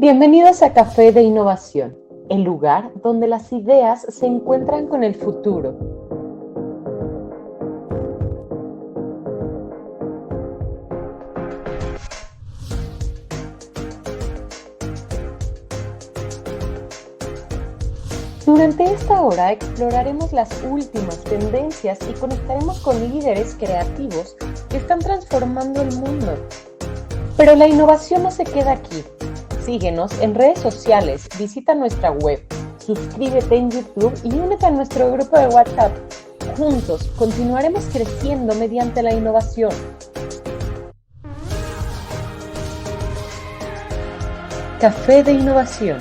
Bienvenidos a Café de Innovación, el lugar donde las ideas se encuentran con el futuro. Durante esta hora exploraremos las últimas tendencias y conectaremos con líderes creativos que están transformando el mundo. Pero la innovación no se queda aquí. Síguenos en redes sociales, visita nuestra web, suscríbete en YouTube y únete a nuestro grupo de WhatsApp. Juntos continuaremos creciendo mediante la innovación. Café de Innovación,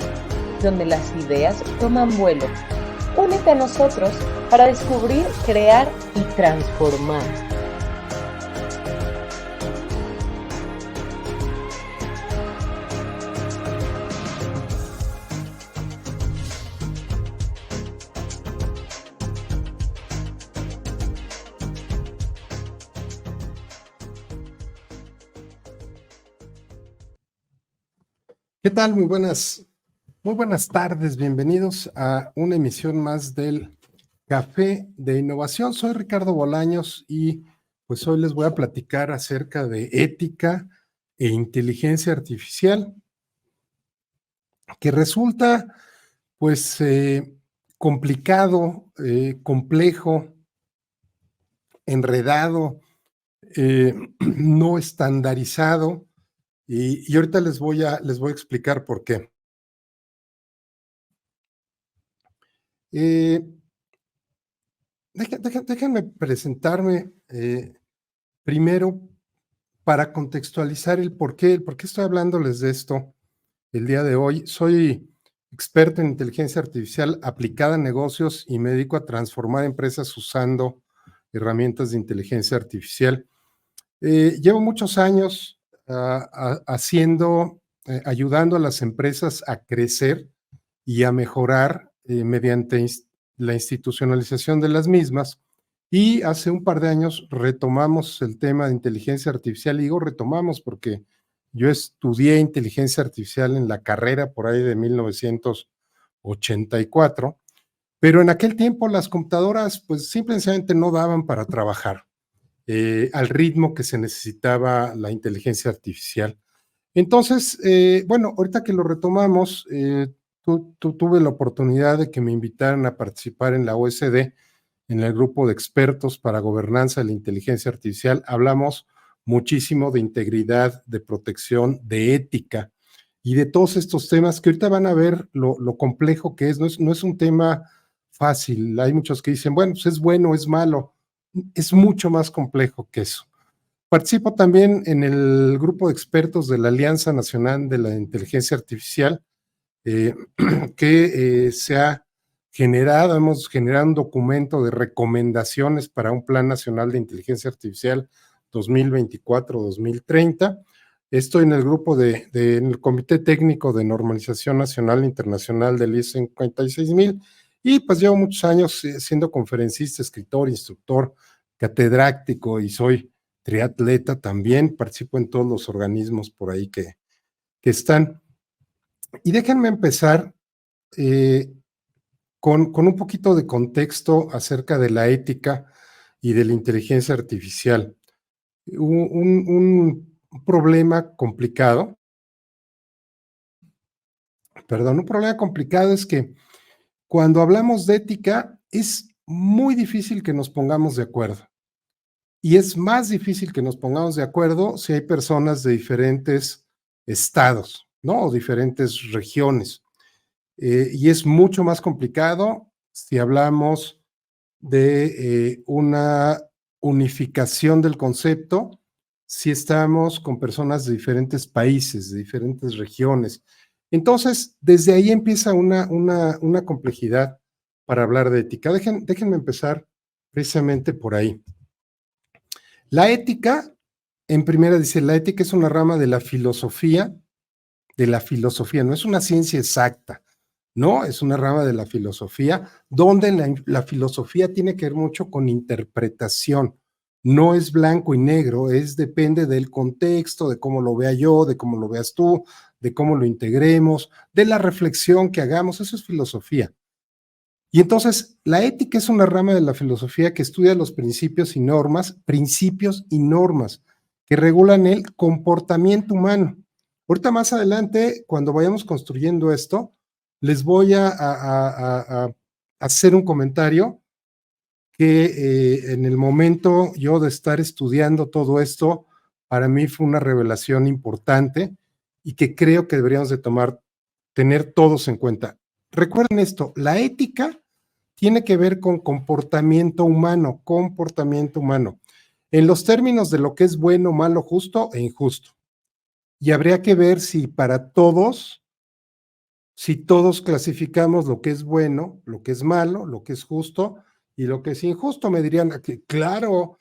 donde las ideas toman vuelo. Únete a nosotros para descubrir, crear y transformar. ¿Qué tal? Muy buenas tardes. Bienvenidos a una emisión más del Café de Innovación. Soy Ricardo Bolaños y pues hoy les voy a platicar acerca de ética e inteligencia artificial, que resulta pues complicado, complejo, enredado, no estandarizado y ahorita les voy a explicar por qué. Eh, Déjenme presentarme primero para contextualizar el por qué estoy hablándoles de esto el día de hoy. Soy experto en inteligencia artificial aplicada a negocios y me dedico a transformar empresas usando herramientas de inteligencia artificial. Llevo muchos años ayudando a las empresas a crecer y a mejorar mediante la institucionalización de las mismas. Y hace un par de años retomamos el tema de inteligencia artificial. Y digo retomamos porque yo estudié inteligencia artificial en la carrera por ahí de 1984, pero en aquel tiempo las computadoras pues simplemente no daban para trabajar al ritmo que se necesitaba la inteligencia artificial. Entonces, bueno, ahorita que lo retomamos, tuve la oportunidad de que me invitaran a participar en la OSD, en el grupo de expertos para gobernanza de la inteligencia artificial. Hablamos muchísimo de integridad, de protección, de ética y de todos estos temas que ahorita van a ver lo complejo que es. No es un tema fácil. Hay muchos que dicen, bueno, pues es bueno, es malo. Es mucho más complejo que eso. Participo también en el grupo de expertos de la Alianza Nacional de la Inteligencia Artificial, que se ha hemos generado un documento de recomendaciones para un Plan Nacional de Inteligencia Artificial 2024-2030. Estoy en el grupo en el Comité Técnico de Normalización Nacional e Internacional del ISO 56000 y pues llevo muchos años siendo conferencista, escritor, instructor, catedrático y soy triatleta también, participo en todos los organismos por ahí que están. Y déjenme empezar con un poquito de contexto acerca de la ética y de la inteligencia artificial. Un problema complicado, un problema complicado es que cuando hablamos de ética es muy difícil que nos pongamos de acuerdo. Y es más difícil que nos pongamos de acuerdo si hay personas de diferentes estados, ¿no? O diferentes regiones. Y es mucho más complicado si hablamos de una unificación del concepto, si estamos con personas de diferentes países, de diferentes regiones. Entonces, desde ahí empieza una complejidad para hablar de ética. Déjenme empezar precisamente por ahí. La ética, en primera dice, la ética es una rama de la filosofía, no es una ciencia exacta, ¿no? Es una rama de la filosofía, donde la filosofía tiene que ver mucho con interpretación, No es blanco y negro, depende del contexto, de cómo lo vea yo, de cómo lo veas tú, de cómo lo integremos, de la reflexión que hagamos, eso es filosofía. Y entonces, la ética es una rama de la filosofía que estudia los principios y normas que regulan el comportamiento humano. Ahorita más adelante, cuando vayamos construyendo esto, les voy a hacer un comentario que en el momento yo de estar estudiando todo esto, para mí fue una revelación importante y que creo que deberíamos de tener todos en cuenta. Recuerden esto, la ética tiene que ver con comportamiento humano, comportamiento humano, en los términos de lo que es bueno, malo, justo e injusto. Y habría que ver si todos clasificamos lo que es bueno, lo que es malo, lo que es justo y lo que es injusto. Me dirían que, claro,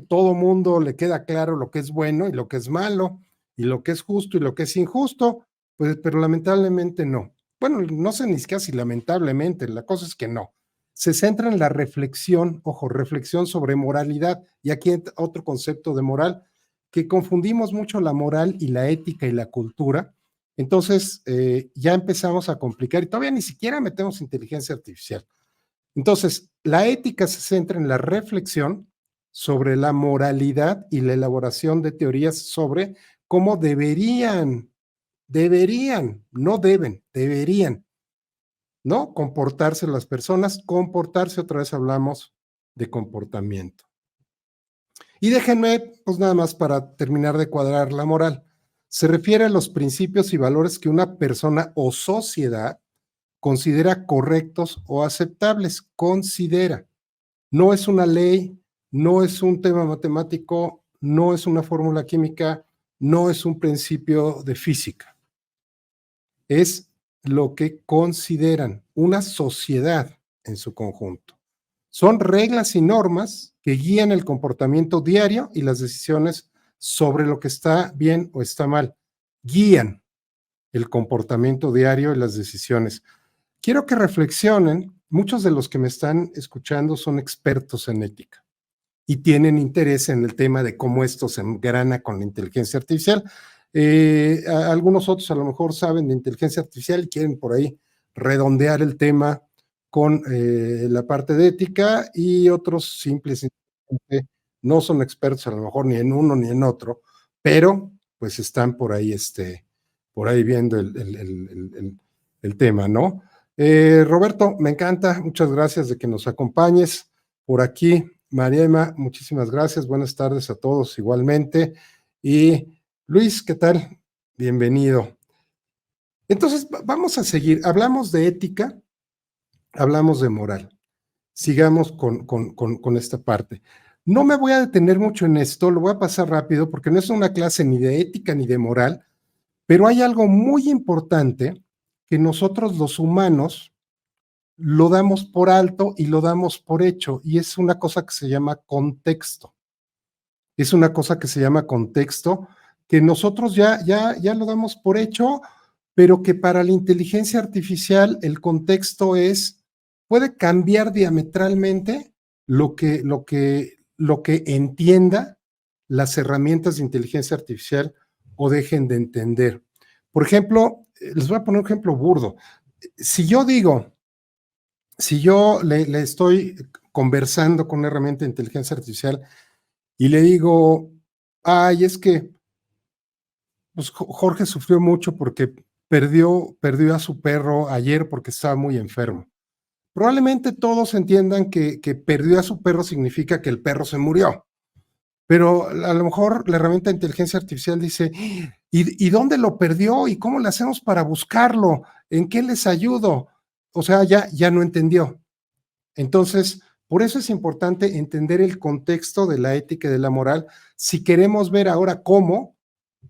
todo mundo le queda claro lo que es bueno y lo que es malo, y lo que es justo y lo que es injusto, pues, pero lamentablemente no. Bueno, no sé ni siquiera si lamentablemente, la cosa es que no. Se centra en la reflexión, ojo, reflexión sobre moralidad, y aquí otro concepto de moral, que confundimos mucho la moral y la ética y la cultura. Entonces, ya empezamos a complicar y todavía ni siquiera metemos inteligencia artificial. Entonces, la ética se centra en la reflexión sobre la moralidad y la elaboración de teorías sobre cómo no deben, deberían, ¿no? Comportarse las personas, comportarse, otra vez hablamos de comportamiento. Y déjenme, pues nada más para terminar de cuadrar la moral. Se refiere a los principios y valores que una persona o sociedad considera correctos o aceptables. Considera. No es una ley, no es un tema matemático, no es una fórmula química, no es un principio de física. Es lo que consideran una sociedad en su conjunto. Son reglas y normas que guían el comportamiento diario y las decisiones sobre lo que está bien o está mal. Guían el comportamiento diario y las decisiones. Quiero que reflexionen, muchos de los que me están escuchando son expertos en ética y tienen interés en el tema de cómo esto se engrana con la inteligencia artificial. Algunos otros a lo mejor saben de inteligencia artificial y quieren por ahí redondear el tema con la parte de ética, y otros simples no son expertos a lo mejor ni en uno ni en otro, pero pues están por ahí viendo el tema, ¿no? Roberto, me encanta, muchas gracias de que nos acompañes por aquí. Mariema, muchísimas gracias, buenas tardes a todos igualmente. Y Luis, ¿qué tal? Bienvenido. Entonces, vamos a seguir. Hablamos de ética, hablamos de moral. Sigamos con esta parte. No me voy a detener mucho en esto, lo voy a pasar rápido porque no es una clase ni de ética ni de moral, pero hay algo muy importante que nosotros los humanos lo damos por alto y lo damos por hecho, y es una cosa que se llama contexto. Es una cosa que se llama contexto, que nosotros ya lo damos por hecho, pero que para la inteligencia artificial el contexto puede cambiar diametralmente lo que entienda las herramientas de inteligencia artificial o dejen de entender. Por ejemplo, les voy a poner un ejemplo burdo. Si yo le estoy conversando con una herramienta de inteligencia artificial y le digo, ay, es que pues, Jorge sufrió mucho porque perdió a su perro ayer porque estaba muy enfermo. Probablemente todos entiendan que perdió a su perro significa que el perro se murió, pero a lo mejor la herramienta de inteligencia artificial dice, ¿y dónde lo perdió? ¿Y cómo le hacemos para buscarlo? ¿En qué les ayudo? O sea, ya no entendió. Entonces, por eso es importante entender el contexto de la ética y de la moral si queremos ver ahora cómo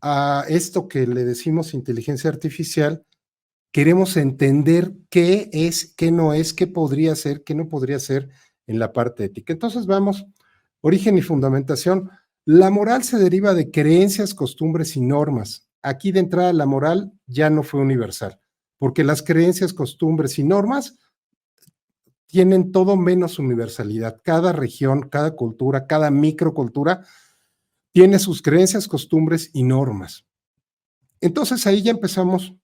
a esto que le decimos inteligencia artificial, queremos entender qué es, qué no es, qué podría ser, qué no podría ser en la parte ética. Entonces vamos, origen y fundamentación. La moral se deriva de creencias, costumbres y normas. Aquí de entrada la moral ya no fue universal, porque las creencias, costumbres y normas tienen todo menos universalidad. Cada región, cada cultura, cada microcultura tiene sus creencias, costumbres y normas. Entonces ahí ya empezamos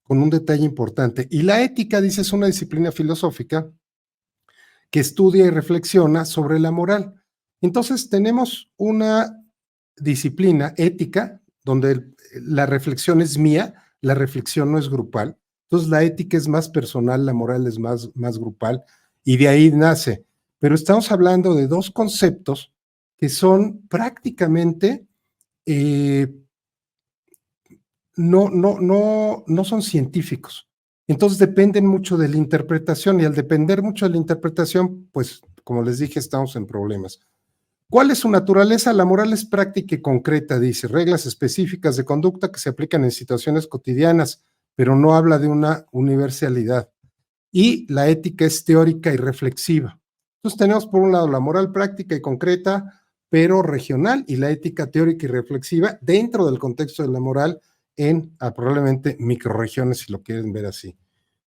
con un detalle importante. Y la ética, dice, es una disciplina filosófica que estudia y reflexiona sobre la moral. Entonces tenemos una disciplina ética donde la reflexión es mía, la reflexión no es grupal. Entonces la ética es más personal, la moral es más grupal y de ahí nace. Pero estamos hablando de dos conceptos que son prácticamente no son científicos. Entonces dependen mucho de la interpretación y al depender mucho de la interpretación, pues como les dije, estamos en problemas. ¿Cuál es su naturaleza? La moral es práctica y concreta, dice, reglas específicas de conducta que se aplican en situaciones cotidianas, pero no habla de una universalidad. Y la ética es teórica y reflexiva. Entonces tenemos por un lado la moral práctica y concreta, pero regional, y la ética teórica y reflexiva dentro del contexto de la moral en probablemente microrregiones, si lo quieren ver así.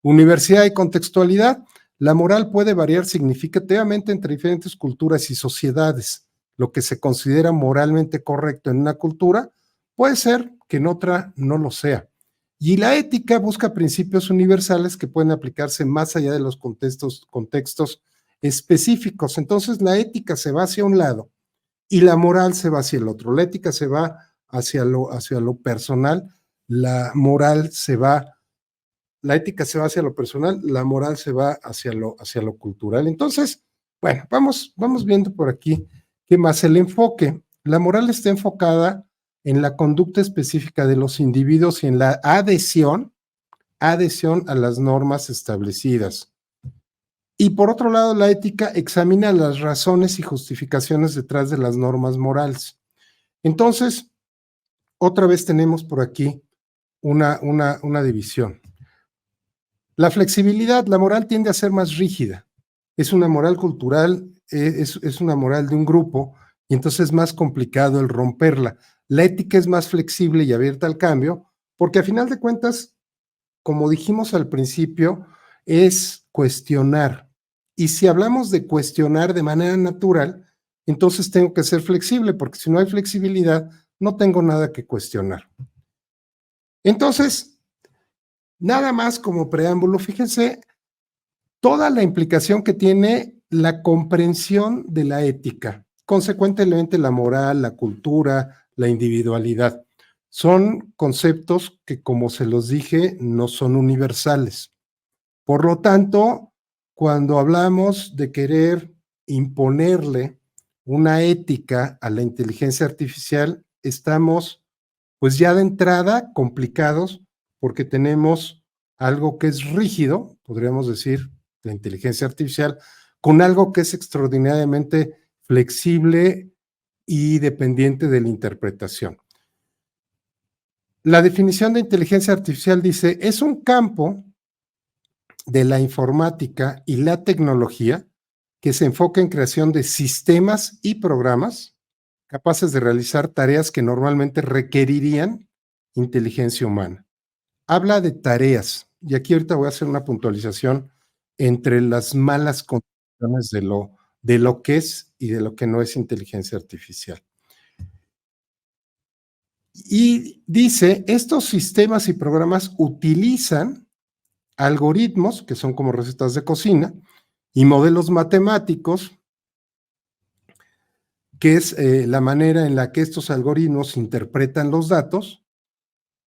Universidad y contextualidad. La moral puede variar significativamente entre diferentes culturas y sociedades. Lo que se considera moralmente correcto en una cultura puede ser que en otra no lo sea. Y la ética busca principios universales que pueden aplicarse más allá de los contextos específicos. Entonces la ética se va hacia un lado y la moral se va hacia el otro. La ética se va hacia lo personal, la ética se va hacia lo personal, la moral se va hacia lo cultural. Entonces, bueno, vamos viendo por aquí qué más. El enfoque. La moral está enfocada en la conducta específica de los individuos y en la adhesión a las normas establecidas. Y por otro lado, la ética examina las razones y justificaciones detrás de las normas morales. Entonces, otra vez tenemos por aquí una división. La flexibilidad, la moral tiende a ser más rígida. Es una moral cultural, es una moral de un grupo, y entonces es más complicado el romperla. La ética es más flexible y abierta al cambio, porque a final de cuentas, como dijimos al principio, es cuestionar. Y si hablamos de cuestionar de manera natural, entonces tengo que ser flexible, porque si no hay flexibilidad, no tengo nada que cuestionar. Entonces, nada más como preámbulo, fíjense toda la implicación que tiene la comprensión de la ética, consecuentemente la moral, la cultura, la individualidad. Son conceptos que, como se los dije, no son universales. Por lo tanto, cuando hablamos de querer imponerle una ética a la inteligencia artificial, estamos pues ya de entrada complicados porque tenemos algo que es rígido, podríamos decir, la inteligencia artificial, con algo que es extraordinariamente flexible y dependiente de la interpretación. La definición de inteligencia artificial dice, es un campo de la informática y la tecnología que se enfoca en creación de sistemas y programas capaces de realizar tareas que normalmente requerirían inteligencia humana. Habla de tareas, y aquí ahorita voy a hacer una puntualización entre las malas condiciones de lo que es y de lo que no es inteligencia artificial. Y dice, estos sistemas y programas utilizan algoritmos, que son como recetas de cocina, y modelos matemáticos, que es la manera en la que estos algoritmos interpretan los datos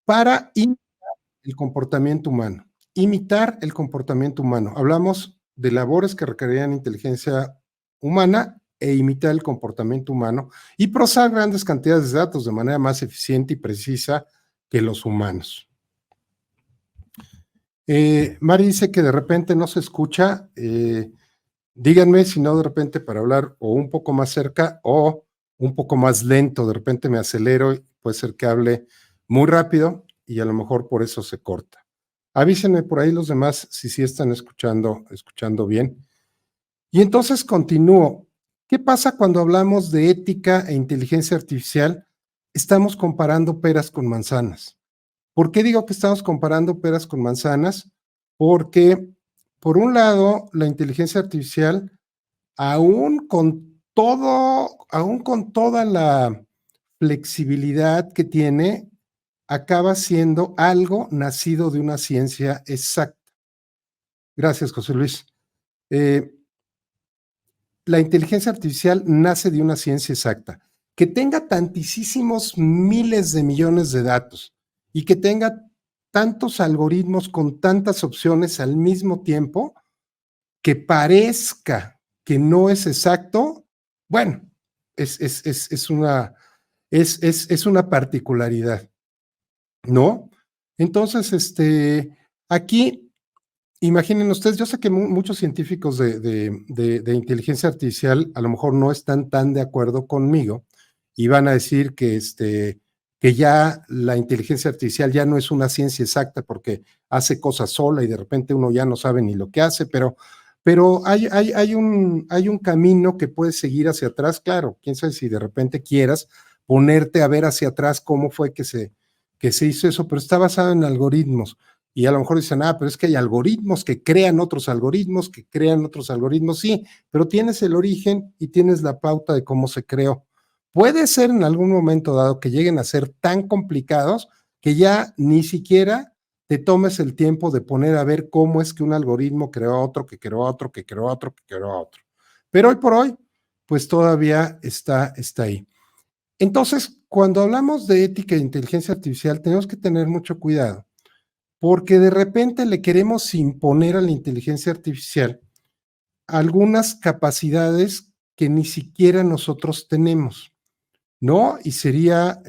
para imitar el comportamiento humano. Imitar el comportamiento humano. Hablamos de labores que requerirían inteligencia humana e imitar el comportamiento humano y procesar grandes cantidades de datos de manera más eficiente y precisa que los humanos. Mari dice que de repente no se escucha. Díganme si no de repente para hablar o un poco más cerca o un poco más lento, de repente me acelero y puede ser que hable muy rápido y a lo mejor por eso se corta. Avísenme por ahí los demás si sí están escuchando bien. Y entonces continúo. ¿Qué pasa cuando hablamos de ética e inteligencia artificial? Estamos comparando peras con manzanas. ¿Por qué digo que estamos comparando peras con manzanas? Porque por un lado, la inteligencia artificial, aún con toda la flexibilidad que tiene, acaba siendo algo nacido de una ciencia exacta. Gracias, José Luis. Eh, la inteligencia artificial nace de una ciencia exacta. Que tenga tantísimos miles de millones de datos y que tenga tantos algoritmos con tantas opciones al mismo tiempo, que parezca que no es exacto, bueno, es una, es una particularidad, ¿no? Entonces, aquí, imaginen ustedes, yo sé que muchos científicos de inteligencia artificial a lo mejor no están tan de acuerdo conmigo y van a decir que ya la inteligencia artificial ya no es una ciencia exacta porque hace cosas sola y de repente uno ya no sabe ni lo que hace, pero hay un camino que puedes seguir hacia atrás, claro, quién sabe si de repente quieras ponerte a ver hacia atrás cómo fue que se hizo eso, pero está basado en algoritmos. Y a lo mejor dicen, pero es que hay algoritmos que crean otros algoritmos, que crean otros algoritmos, sí, pero tienes el origen y tienes la pauta de cómo se creó. Puede ser en algún momento dado que lleguen a ser tan complicados que ya ni siquiera te tomes el tiempo de poner a ver cómo es que un algoritmo creó otro, que creó otro, que creó otro, que creó otro. Pero hoy por hoy, pues todavía está ahí. Entonces, cuando hablamos de ética e inteligencia artificial, tenemos que tener mucho cuidado porque de repente le queremos imponer a la inteligencia artificial algunas capacidades que ni siquiera nosotros tenemos, ¿no? Y sería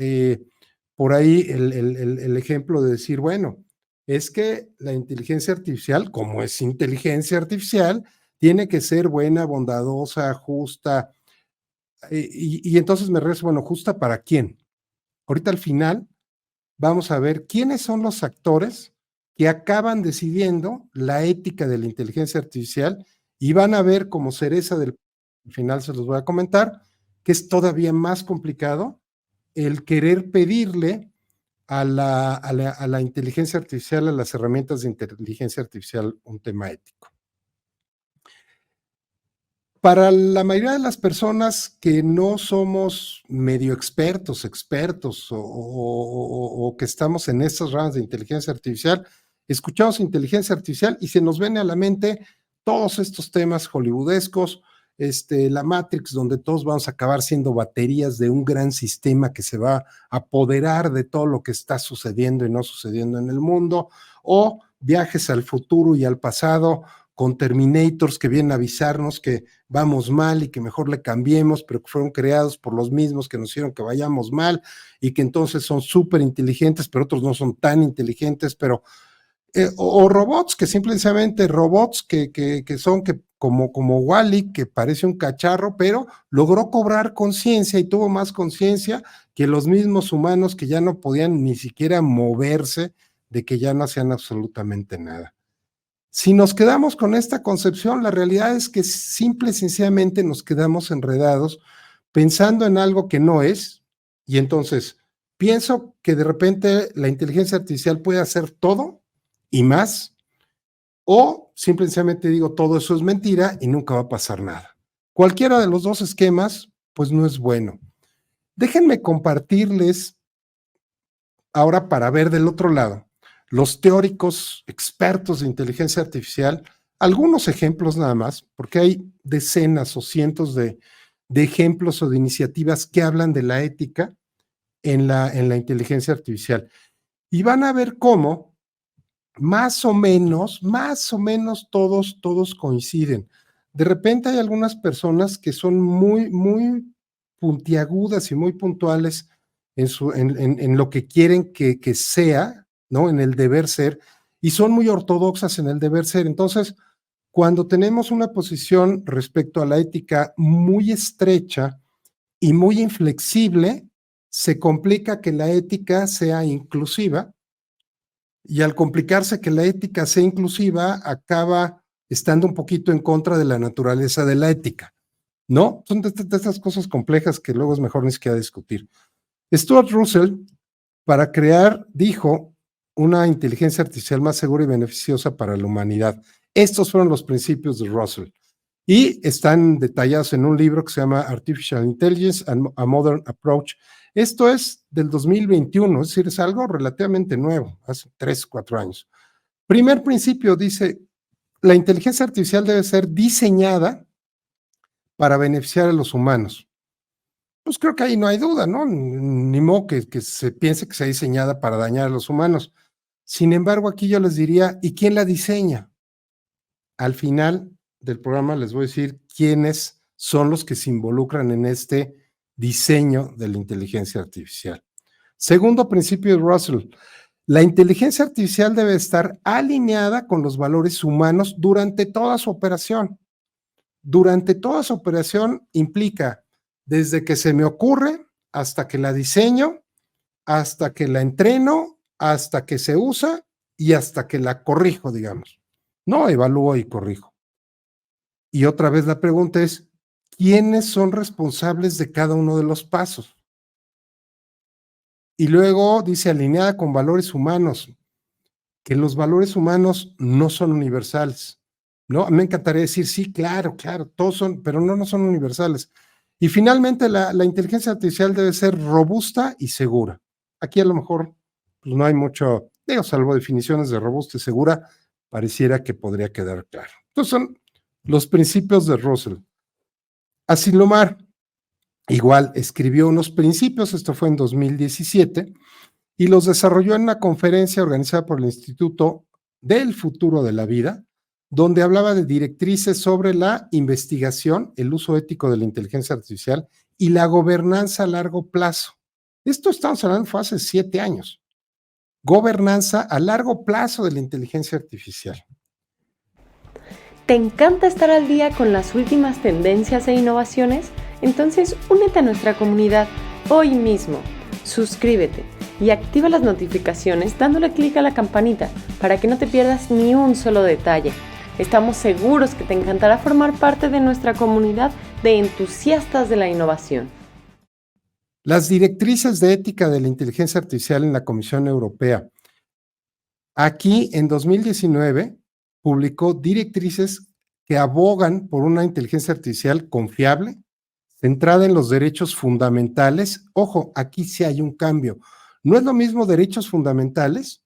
por ahí el ejemplo de decir, bueno, es que la inteligencia artificial, como es inteligencia artificial, tiene que ser buena, bondadosa, justa, y entonces me regreso, bueno, ¿justa para quién? Ahorita al final vamos a ver quiénes son los actores que acaban decidiendo la ética de la inteligencia artificial y van a ver como cereza del final, se los voy a comentar, que es todavía más complicado el querer pedirle a la inteligencia artificial, a las herramientas de inteligencia artificial, un tema ético. Para la mayoría de las personas que no somos medio expertos o que estamos en estas ramas de inteligencia artificial, escuchamos inteligencia artificial y se nos viene a la mente todos estos temas hollywoodescos, la Matrix, donde todos vamos a acabar siendo baterías de un gran sistema que se va a apoderar de todo lo que está sucediendo y no sucediendo en el mundo, o viajes al futuro y al pasado con Terminators que vienen a avisarnos que vamos mal y que mejor le cambiemos, pero que fueron creados por los mismos que nos hicieron que vayamos mal y que entonces son súper inteligentes, pero otros no son tan inteligentes, pero o robots que simplemente robots que son como Wall-E, que parece un cacharro, pero logró cobrar conciencia y tuvo más conciencia que los mismos humanos que ya no podían ni siquiera moverse, de que ya no hacían absolutamente nada. Si nos quedamos con esta concepción, la realidad es que simple y sencillamente nos quedamos enredados pensando en algo que no es, y entonces pienso que de repente la inteligencia artificial puede hacer todo y más, o simple y sencillamente digo todo eso es mentira y nunca va a pasar nada. Cualquiera de los dos esquemas, pues no es bueno. Déjenme compartirles ahora para ver del otro lado los teóricos expertos de inteligencia artificial, algunos ejemplos nada más, porque hay decenas o cientos de ejemplos o de iniciativas que hablan de la ética en la inteligencia artificial. Y van a ver cómo más o menos todos coinciden. De repente hay algunas personas que son muy puntiagudas y muy puntuales en lo que quieren que sea, ¿no? En el deber ser, y son muy ortodoxas en el deber ser. Entonces, cuando tenemos una posición respecto a la ética muy estrecha y muy inflexible, se complica que la ética sea inclusiva, y al complicarse que la ética sea inclusiva, acaba estando un poquito en contra de la naturaleza de la ética, ¿no? Son de estas cosas complejas que luego es mejor ni siquiera discutir. Stuart Russell, para crear, dijo, una inteligencia artificial más segura y beneficiosa para la humanidad. Estos fueron los principios de Russell y están detallados en un libro que se llama Artificial Intelligence and a Modern Approach. Esto es del 2021, es decir, es algo relativamente nuevo, hace 3, 4 años. Primer principio dice, la inteligencia artificial debe ser diseñada para beneficiar a los humanos. Pues creo que ahí no hay duda, ¿no? Ni modo que se piense que sea diseñada para dañar a los humanos. Sin embargo, aquí yo les diría, ¿y quién la diseña? Al final del programa les voy a decir quiénes son los que se involucran en este diseño de la inteligencia artificial. Segundo principio de Russell, la inteligencia artificial debe estar alineada con los valores humanos durante toda su operación. Durante toda su operación implica desde que se me ocurre hasta que la diseño, hasta que la entreno, hasta que se usa y hasta que la corrijo, digamos. No evalúo y corrijo. Y otra vez la pregunta es, ¿quiénes son responsables de cada uno de los pasos? Y luego dice alineada con valores humanos, que los valores humanos no son universales, ¿no? Me encantaría decir, sí, claro, todos son, pero no son universales. Y finalmente, la inteligencia artificial debe ser robusta y segura. Aquí a lo mejor pues, no hay mucho, digo, salvo definiciones de robusta y segura, pareciera que podría quedar claro. Entonces son los principios de Russell. Asilomar, igual, escribió unos principios, esto fue en 2017, y los desarrolló en una conferencia organizada por el Instituto del Futuro de la Vida, donde hablaba de directrices sobre la investigación, el uso ético de la inteligencia artificial y la gobernanza a largo plazo. Esto estamos hablando fue hace 7 años. Gobernanza a largo plazo de la inteligencia artificial. ¿Te encanta estar al día con las últimas tendencias e innovaciones? Entonces únete a nuestra comunidad hoy mismo. Suscríbete y activa las notificaciones dándole clic a la campanita para que no te pierdas ni un solo detalle. Estamos seguros que te encantará formar parte de nuestra comunidad de entusiastas de la innovación. Las directrices de ética de la inteligencia artificial en la Comisión Europea. Aquí, en 2019, publicó directrices que abogan por una inteligencia artificial confiable, centrada en los derechos fundamentales. Ojo, aquí sí hay un cambio. No es lo mismo derechos fundamentales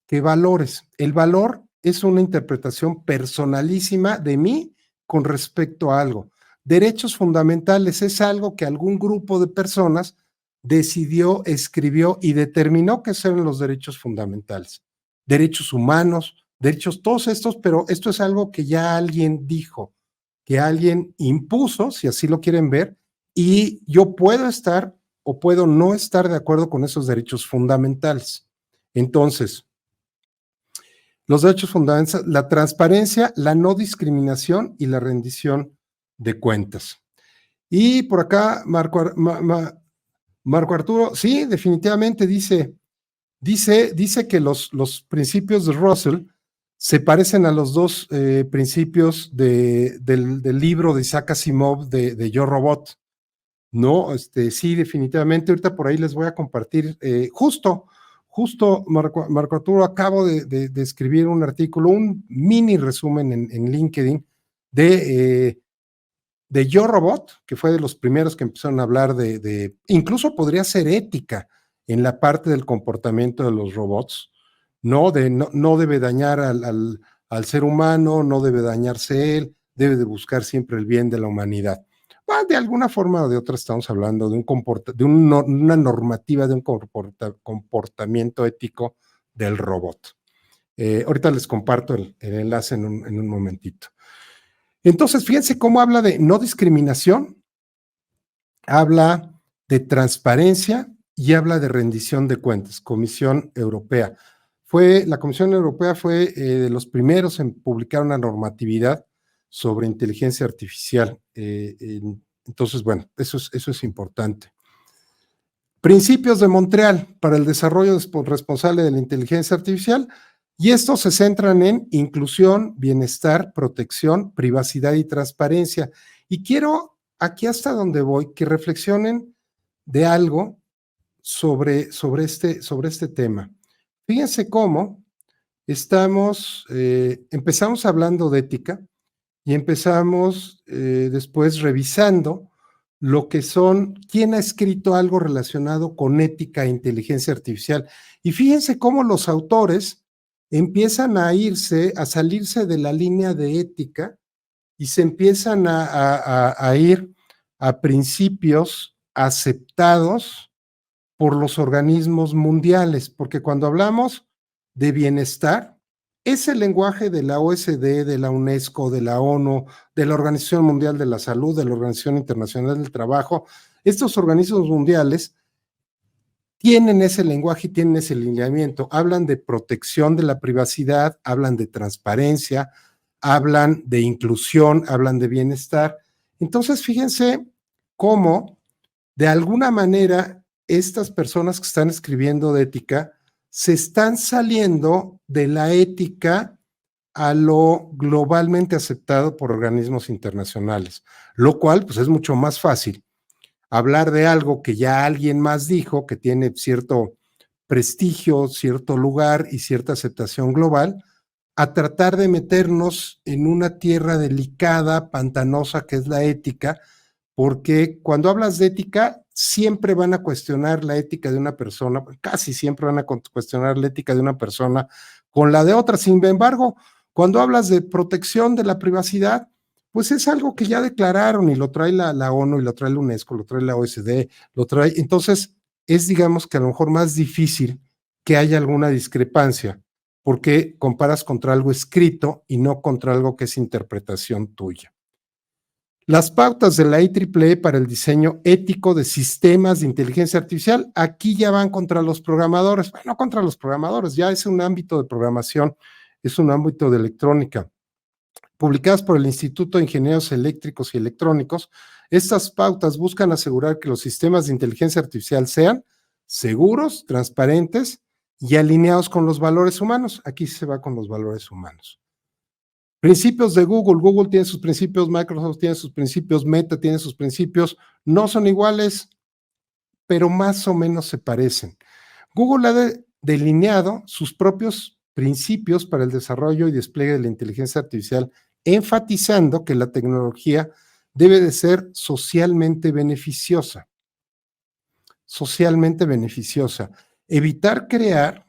que valores. El valor es una interpretación personalísima de mí con respecto a algo. Derechos fundamentales es algo que algún grupo de personas decidió, escribió y determinó que eran los derechos fundamentales. Derechos humanos, derechos, todos estos, pero esto es algo que ya alguien dijo, que alguien impuso, si así lo quieren ver, y yo puedo estar o puedo no estar de acuerdo con esos derechos fundamentales. Entonces, los derechos fundamentales, la transparencia, la no discriminación y la rendición de cuentas. Y por acá, Marco Arturo, sí, definitivamente dice que los principios de Russell se parecen a los dos principios del libro de Isaac Asimov de Yo Robot. No, sí, definitivamente. Ahorita por ahí les voy a compartir justo, Marco Arturo, acabo de escribir un artículo, un mini resumen en LinkedIn de Yo Robot, que fue de los primeros que empezaron a hablar incluso podría ser ética en la parte del comportamiento de los robots, no debe dañar al ser humano, no debe dañarse él, debe de buscar siempre el bien de la humanidad. Bueno, de alguna forma o de otra estamos hablando de una normativa de un comportamiento ético del robot. Ahorita les comparto el enlace en un momentito. Entonces, fíjense cómo habla de no discriminación, habla de transparencia y habla de rendición de cuentas. Comisión Europea. La Comisión Europea fue de los primeros en publicar una normatividad sobre inteligencia artificial. Entonces, bueno, eso es importante. Principios de Montreal para el desarrollo responsable de la inteligencia artificial, y estos se centran en inclusión, bienestar, protección, privacidad y transparencia. Y quiero, aquí hasta donde voy, que reflexionen de algo sobre este tema. Fíjense cómo empezamos hablando de ética y empezamos después revisando lo que son, quién ha escrito algo relacionado con ética e inteligencia artificial. Y fíjense cómo los autores empiezan a salirse de la línea de ética y se empiezan a ir a principios aceptados por los organismos mundiales, porque cuando hablamos de bienestar, es el lenguaje de la OSD, de la UNESCO, de la ONU, de la Organización Mundial de la Salud, de la Organización Internacional del Trabajo. Estos organismos mundiales tienen ese lenguaje y tienen ese lineamiento. Hablan de protección de la privacidad, hablan de transparencia, hablan de inclusión, hablan de bienestar. Entonces, fíjense cómo, de alguna manera, estas personas que están escribiendo de ética se están saliendo de la ética a lo globalmente aceptado por organismos internacionales, lo cual pues es mucho más fácil hablar de algo que ya alguien más dijo, que tiene cierto prestigio, cierto lugar y cierta aceptación global, a tratar de meternos en una tierra delicada, pantanosa, que es la ética, porque cuando hablas de ética, siempre van a cuestionar la ética de una persona, casi siempre van a cuestionar la ética de una persona con la de otra. Sin embargo, cuando hablas de protección de la privacidad, pues es algo que ya declararon y lo trae la ONU, y lo trae la UNESCO, lo trae la OSD, lo trae. Entonces, es digamos que a lo mejor más difícil que haya alguna discrepancia, porque comparas contra algo escrito y no contra algo que es interpretación tuya. Las pautas de la IEEE para el diseño ético de sistemas de inteligencia artificial, aquí ya van contra los programadores, bueno, contra los programadores, ya es un ámbito de programación, es un ámbito de electrónica. Publicadas por el Instituto de Ingenieros Eléctricos y Electrónicos, estas pautas buscan asegurar que los sistemas de inteligencia artificial sean seguros, transparentes y alineados con los valores humanos. Aquí se va con los valores humanos. Principios de Google. Google tiene sus principios, Microsoft tiene sus principios, Meta tiene sus principios. No son iguales, pero más o menos se parecen. Google ha delineado sus propios principios para el desarrollo y despliegue de la inteligencia artificial, enfatizando que la tecnología debe de ser socialmente beneficiosa. Socialmente beneficiosa. Evitar crear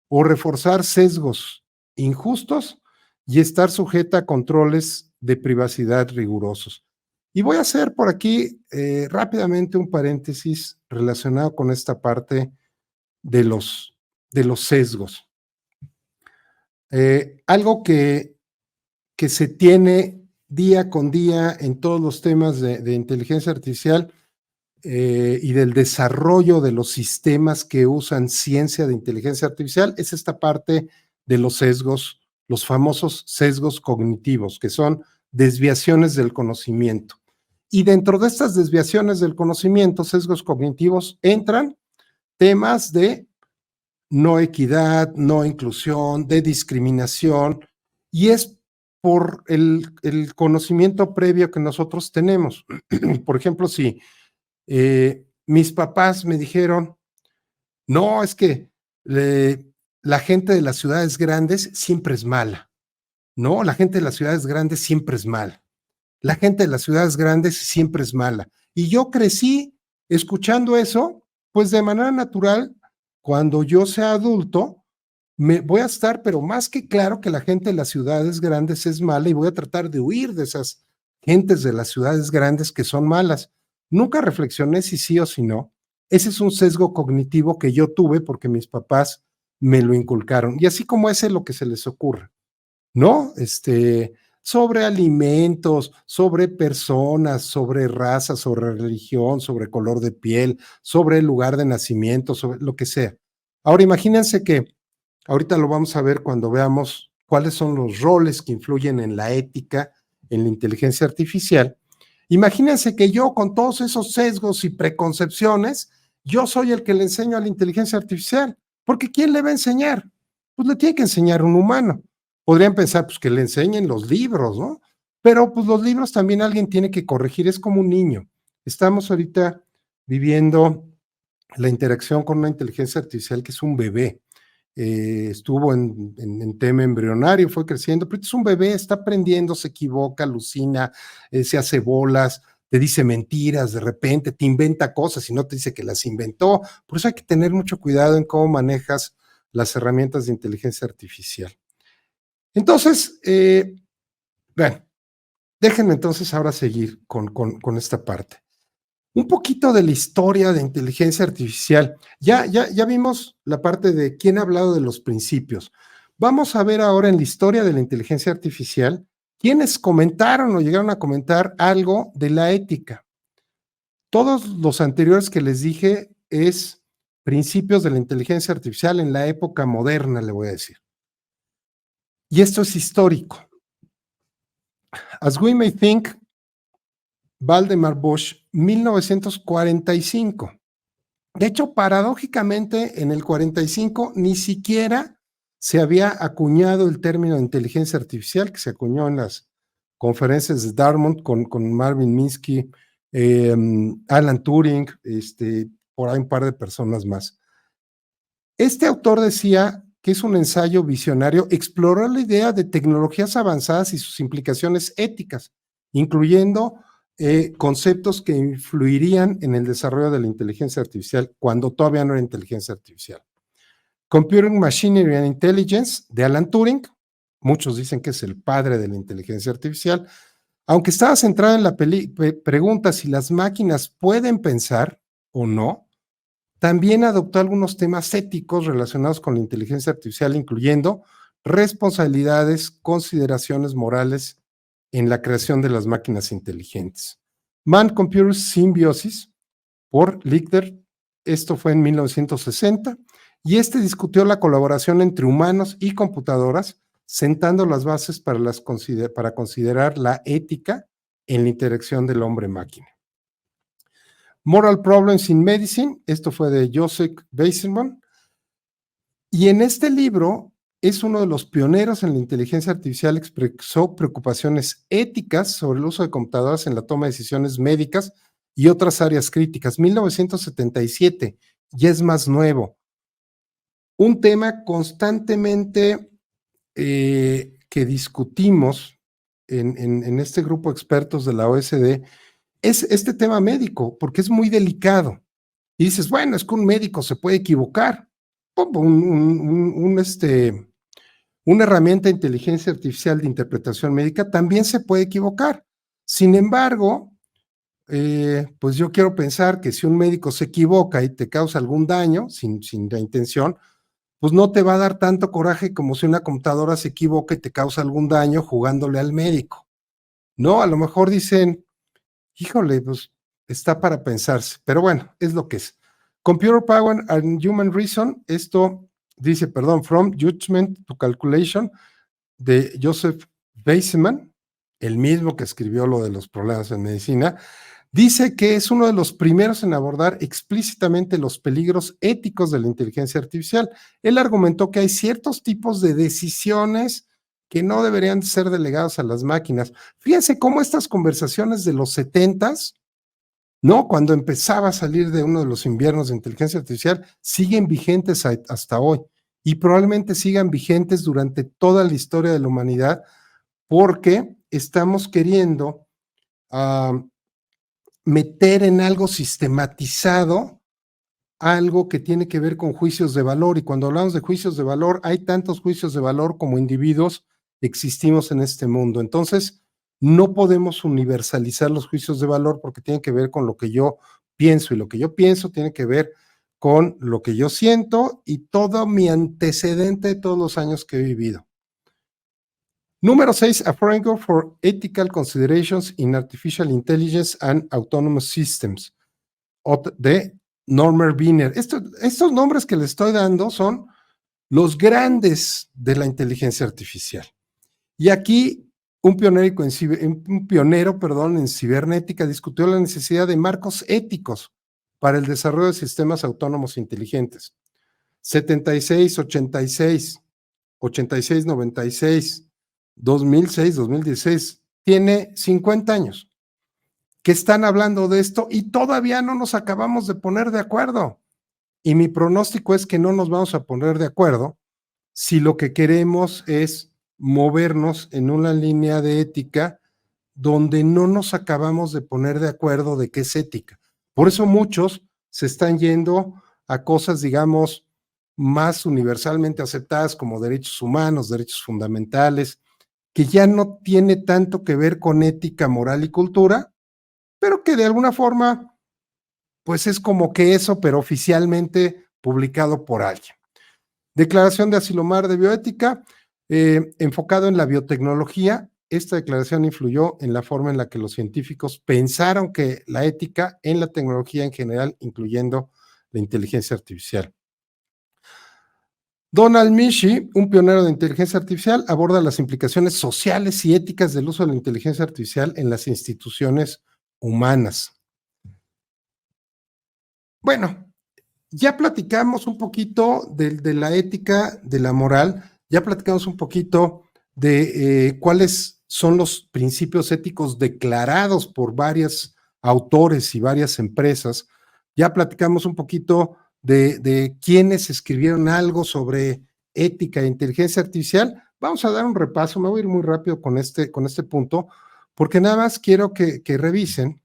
o reforzar sesgos injustos y estar sujeta a controles de privacidad rigurosos. Y voy a hacer por aquí rápidamente un paréntesis relacionado con esta parte de los sesgos. Algo que se tiene día con día en todos los temas de inteligencia artificial y del desarrollo de los sistemas que usan ciencia de inteligencia artificial es esta parte de los sesgos, los famosos sesgos cognitivos, que son desviaciones del conocimiento. Y dentro de estas desviaciones del conocimiento, sesgos cognitivos, entran temas de no equidad, no inclusión, de discriminación, y es por el conocimiento previo que nosotros tenemos. Por ejemplo, si mis papás me dijeron, no, es que la gente de las ciudades grandes siempre es mala. No, la gente de las ciudades grandes siempre es mala. La gente de las ciudades grandes siempre es mala. Y yo crecí escuchando eso, pues de manera natural, cuando yo sea adulto, me voy a estar, pero más que claro que la gente de las ciudades grandes es mala y voy a tratar de huir de esas gentes de las ciudades grandes que son malas. Nunca reflexioné si sí o si no. Ese es un sesgo cognitivo que yo tuve porque mis papás me lo inculcaron. Y así como ese, lo que se les ocurra, ¿no? Sobre alimentos, sobre personas, sobre raza, sobre religión, sobre color de piel, sobre el lugar de nacimiento, sobre lo que sea. Ahora imagínense que ahorita lo vamos a ver cuando veamos cuáles son los roles que influyen en la ética, en la inteligencia artificial. Imagínense que yo con todos esos sesgos y preconcepciones, yo soy el que le enseño a la inteligencia artificial, porque ¿quién le va a enseñar? Pues le tiene que enseñar un humano. Podrían pensar pues que le enseñen los libros, ¿no? Pero pues los libros también alguien tiene que corregir, es como un niño. Estamos ahorita viviendo la interacción con una inteligencia artificial que es un bebé. estuvo en tema embrionario, fue creciendo, pero es un bebé, está aprendiendo, se equivoca, alucina, se hace bolas, te dice mentiras de repente, te inventa cosas y no te dice que las inventó. Por eso hay que tener mucho cuidado en cómo manejas las herramientas de inteligencia artificial. Entonces, bueno, déjenme entonces ahora seguir con esta parte. Un poquito de la historia de inteligencia artificial. Ya vimos la parte de quién ha hablado de los principios. Vamos a ver ahora en la historia de la inteligencia artificial quiénes comentaron o llegaron a comentar algo de la ética. Todos los anteriores que les dije es principios de la inteligencia artificial en la época moderna, le voy a decir. Y esto es histórico. As we may think, Valdemar Bush, 1945. De hecho, paradójicamente, en el 45 ni siquiera se había acuñado el término de inteligencia artificial, que se acuñó en las conferencias de Dartmouth con Marvin Minsky, Alan Turing, por ahí un par de personas más. Este autor decía que es un ensayo visionario, explorar la idea de tecnologías avanzadas y sus implicaciones éticas, incluyendo conceptos que influirían en el desarrollo de la inteligencia artificial cuando todavía no era inteligencia artificial. Computing Machinery and Intelligence, de Alan Turing, muchos dicen que es el padre de la inteligencia artificial, aunque estaba centrado en la pregunta si las máquinas pueden pensar o no, también adoptó algunos temas éticos relacionados con la inteligencia artificial, incluyendo responsabilidades, consideraciones morales en la creación de las máquinas inteligentes. Man-Computer Symbiosis, por Lichter, esto fue en 1960, y discutió la colaboración entre humanos y computadoras, sentando las bases para considerar la ética en la interacción del hombre-máquina. Moral Problems in Medicine, esto fue de Joseph Weisselmann, y en este libro es uno de los pioneros en la inteligencia artificial, expresó preocupaciones éticas sobre el uso de computadoras en la toma de decisiones médicas y otras áreas críticas. 1977, ya es más nuevo. Un tema constantemente que discutimos en este grupo de expertos de la OSD es este tema médico, porque es muy delicado. Y dices, bueno, es que un médico se puede equivocar. Una herramienta de inteligencia artificial de interpretación médica también se puede equivocar. Sin embargo, pues yo quiero pensar que si un médico se equivoca y te causa algún daño sin la intención, pues no te va a dar tanto coraje como si una computadora se equivoca y te causa algún daño jugándole al médico. No, a lo mejor dicen, híjole, pues está para pensarse, pero bueno, es lo que es. Computer Power and Human Reason, esto dice, From Judgment to Calculation, de Joseph Weisselmann, el mismo que escribió lo de los problemas en medicina, dice que es uno de los primeros en abordar explícitamente los peligros éticos de la inteligencia artificial. Él argumentó que hay ciertos tipos de decisiones que no deberían ser delegados a las máquinas. Fíjense cómo estas conversaciones de los 70s, ¿no? Cuando empezaba a salir de uno de los inviernos de inteligencia artificial, siguen vigentes hasta hoy y probablemente sigan vigentes durante toda la historia de la humanidad porque estamos queriendo meter en algo sistematizado algo que tiene que ver con juicios de valor, y cuando hablamos de juicios de valor, hay tantos juicios de valor como individuos existimos en este mundo. Entonces, no podemos universalizar los juicios de valor porque tienen que ver con lo que yo pienso, y lo que yo pienso tiene que ver con lo que yo siento y todo mi antecedente de todos los años que he vivido. Número 6, A Framework for Ethical Considerations in Artificial Intelligence and Autonomous Systems, de Norbert Wiener. Estos nombres que le estoy dando son los grandes de la inteligencia artificial. Y aquí un pionero en cibernética discutió la necesidad de marcos éticos para el desarrollo de sistemas autónomos inteligentes. 76, 86, 86, 96, 2006, 2016, tiene 50 años que están hablando de esto y todavía no nos acabamos de poner de acuerdo. Y mi pronóstico es que no nos vamos a poner de acuerdo si lo que queremos es movernos en una línea de ética donde no nos acabamos de poner de acuerdo de qué es ética. Por eso muchos se están yendo a cosas, digamos, más universalmente aceptadas como derechos humanos, derechos fundamentales, que ya no tiene tanto que ver con ética, moral y cultura, pero que de alguna forma, pues es como que eso, pero oficialmente publicado por alguien. Declaración de Asilomar de Bioética, enfocado en la biotecnología. Esta declaración influyó en la forma en la que los científicos pensaron que la ética en la tecnología en general, incluyendo la inteligencia artificial. Donald Michie, un pionero de inteligencia artificial, aborda las implicaciones sociales y éticas del uso de la inteligencia artificial en las instituciones humanas. Bueno, ya platicamos un poquito de la ética, de la moral, ya platicamos un poquito de cuáles son los principios éticos declarados por varios autores y varias empresas, ya platicamos un poquito de quienes escribieron algo sobre ética e inteligencia artificial. Vamos a dar un repaso, me voy a ir muy rápido con este punto, porque nada más quiero que revisen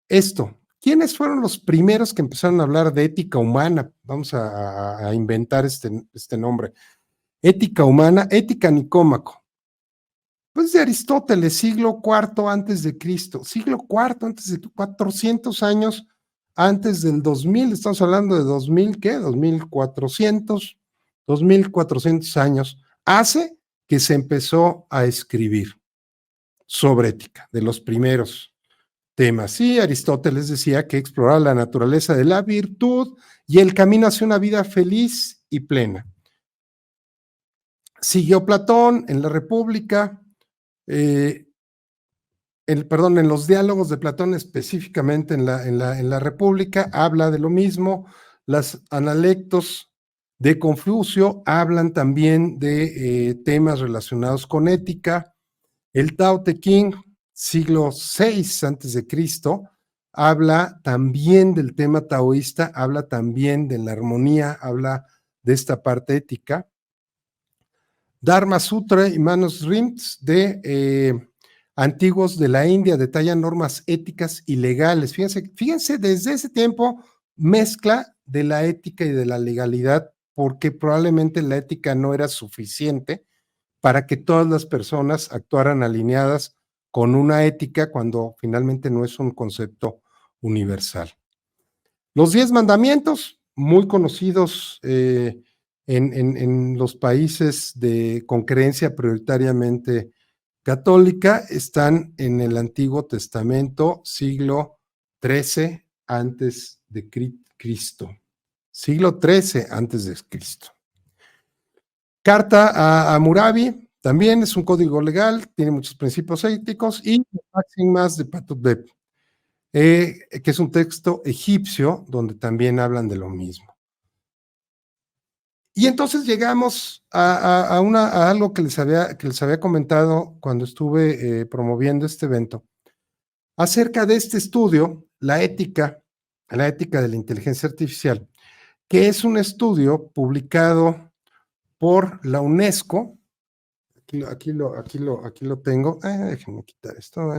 esto. ¿Quiénes fueron los primeros que empezaron a hablar de ética humana? Vamos a inventar este nombre. Ética humana, ética Nicómaco. Pues de Aristóteles, siglo IV antes de Cristo, siglo IV antes de 400 años antes del 2000, estamos hablando de 2000, ¿qué? 2400 años, hace que se empezó a escribir sobre ética, de los primeros temas. Sí, Aristóteles decía que explorar la naturaleza de la virtud y el camino hacia una vida feliz y plena. Siguió Platón en la República, en los diálogos de Platón, específicamente en la República, habla de lo mismo. Las analectos de Confucio hablan también de temas relacionados con ética. El Tao Te Ching, siglo VI antes de Cristo, habla también del tema taoísta, habla también de la armonía, habla de esta parte ética. Dharma Sutra y Manuscripts de antiguos de la India detallan normas éticas y legales. Fíjense, desde ese tiempo mezcla de la ética y de la legalidad, porque probablemente la ética no era suficiente para que todas las personas actuaran alineadas con una ética cuando finalmente no es un concepto universal. Los 10 mandamientos, muy conocidos en los países con creencia prioritariamente católica, están en el Antiguo Testamento, siglo XIII antes de Cristo. Siglo XIII antes de Cristo. Carta a Hammurabi, también es un código legal, tiene muchos principios éticos, y Máximas de Patubeb, que es un texto egipcio donde también hablan de lo mismo. Y entonces llegamos a algo que les había comentado cuando estuve promoviendo este evento, acerca de este estudio, la ética de la inteligencia artificial, que es un estudio publicado por la UNESCO. Aquí lo tengo. Déjenme quitar esto.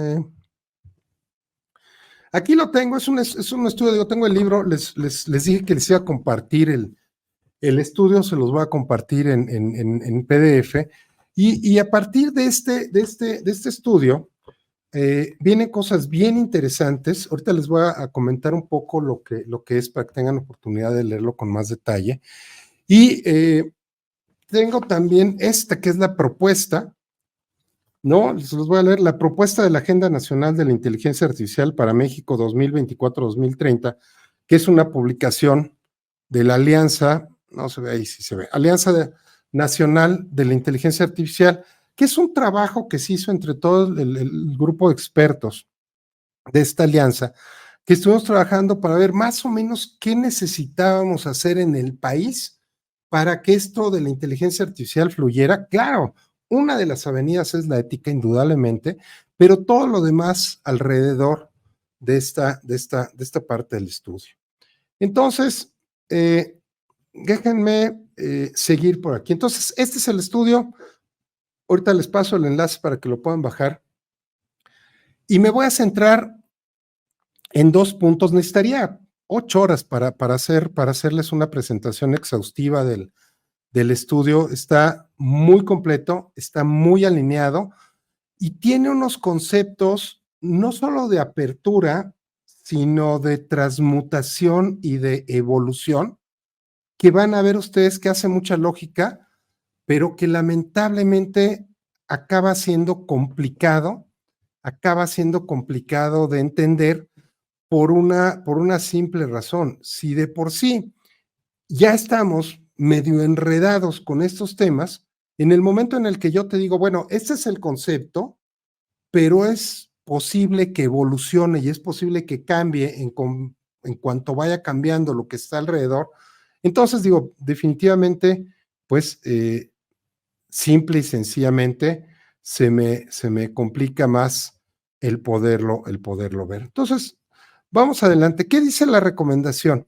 Aquí lo tengo, es un estudio, yo tengo el libro, les dije que les iba a compartir el estudio, se los voy a compartir en PDF, y a partir de este estudio vienen cosas bien interesantes. Ahorita les voy a comentar un poco lo que es para que tengan oportunidad de leerlo con más detalle. Y tengo también esta que es la propuesta, ¿no? Se los voy a leer. La propuesta de la Agenda Nacional de la Inteligencia Artificial para México 2024-2030, que es una publicación de la Alianza, no se ve ahí, sí se ve, Alianza Nacional de la Inteligencia Artificial, que es un trabajo que se hizo entre todo el grupo de expertos de esta alianza, que estuvimos trabajando para ver más o menos qué necesitábamos hacer en el país para que esto de la inteligencia artificial fluyera. Claro, una de las avenidas es la ética, indudablemente, pero todo lo demás alrededor de esta parte del estudio. Entonces, déjenme seguir por aquí. Entonces, este es el estudio. Ahorita les paso el enlace para que lo puedan bajar. Y me voy a centrar en 2 puntos. Necesitaría 8 horas para hacerles una presentación exhaustiva del estudio. Está muy completo, está muy alineado y tiene unos conceptos no solo de apertura, sino de transmutación y de evolución, que van a ver ustedes que hace mucha lógica, pero que lamentablemente acaba siendo complicado de entender por una simple razón. Si de por sí ya estamos medio enredados con estos temas, en el momento en el que yo te digo, bueno, este es el concepto, pero es posible que evolucione y es posible que cambie en cuanto vaya cambiando lo que está alrededor. Entonces digo, definitivamente, pues simple y sencillamente se me complica más el poderlo ver. Entonces, vamos adelante. ¿Qué dice la recomendación?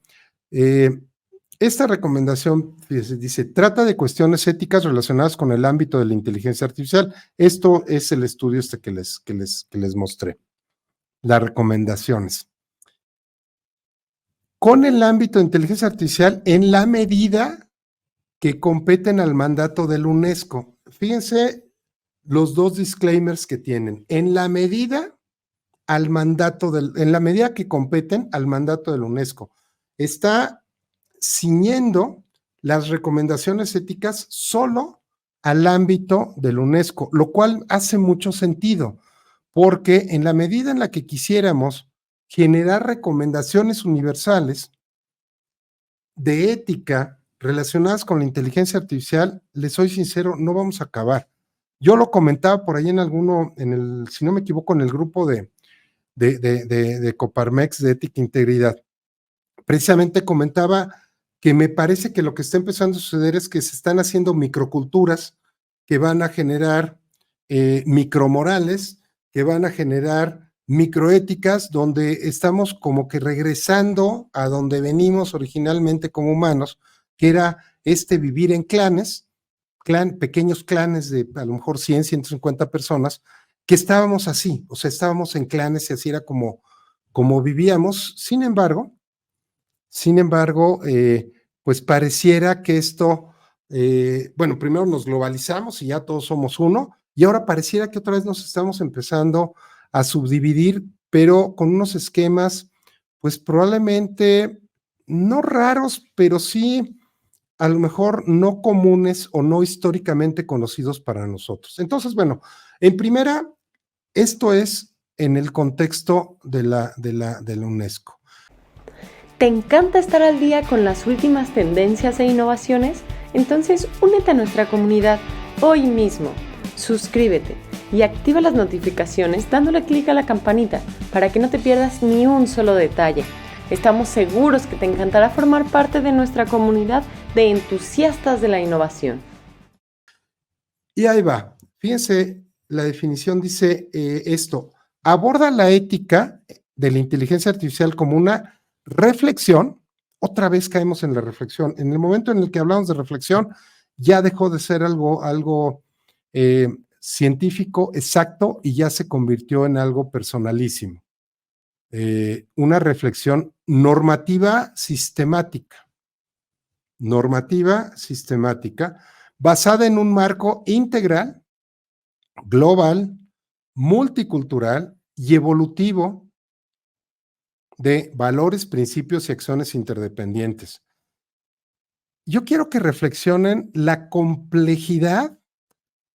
Esta recomendación dice, trata de cuestiones éticas relacionadas con el ámbito de la inteligencia artificial. Esto es el estudio que les mostré, las recomendaciones. Con el ámbito de inteligencia artificial en la medida que competen al mandato del UNESCO. Fíjense los 2 disclaimers que tienen. En la medida que competen al mandato del UNESCO. Está ciñendo las recomendaciones éticas solo al ámbito del UNESCO, lo cual hace mucho sentido, porque en la medida en la que quisiéramos generar recomendaciones universales de ética relacionadas con la inteligencia artificial, les soy sincero, no vamos a acabar. Yo lo comentaba por ahí si no me equivoco, en el grupo de Coparmex de Ética e Integridad. Precisamente comentaba que me parece que lo que está empezando a suceder es que se están haciendo microculturas que van a generar micromorales, que van a generar microéticas, donde estamos como que regresando a donde venimos originalmente como humanos, que era vivir en clanes, pequeños clanes de a lo mejor 100, 150 personas, que estábamos así, o sea, estábamos en clanes y así era como vivíamos. Sin embargo, pues pareciera que esto, bueno, primero nos globalizamos y ya todos somos uno, y ahora pareciera que otra vez nos estamos empezando a subdividir, pero con unos esquemas, pues probablemente no raros, pero sí a lo mejor no comunes o no históricamente conocidos para nosotros. Entonces, bueno, en primera, esto es en el contexto de la UNESCO. ¿Te encanta estar al día con las últimas tendencias e innovaciones? Entonces únete a nuestra comunidad hoy mismo. Suscríbete y activa las notificaciones dándole clic a la campanita para que no te pierdas ni un solo detalle. Estamos seguros que te encantará formar parte de nuestra comunidad de entusiastas de la innovación. Y ahí va. Fíjense, la definición dice esto. Aborda la ética de la inteligencia artificial como una reflexión. Otra vez caemos en la reflexión. En el momento en el que hablamos de reflexión, ya dejó de ser algo científico exacto y ya se convirtió en algo personalísimo. Una reflexión normativa sistemática, basada en un marco integral, global, multicultural y evolutivo de valores, principios y acciones interdependientes. Yo quiero que reflexionen la complejidad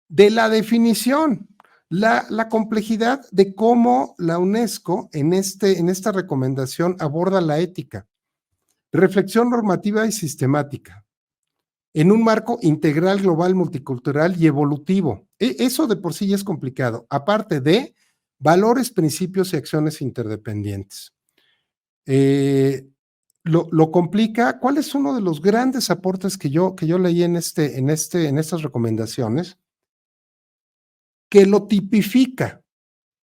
de la definición, la complejidad de cómo la UNESCO en esta recomendación aborda la ética. Reflexión normativa y sistemática, en un marco integral, global, multicultural y evolutivo. Eso de por sí ya es complicado, aparte de valores, principios y acciones interdependientes. Lo complica. ¿Cuál es uno de los grandes aportes que yo leí en estas recomendaciones? Que lo tipifica.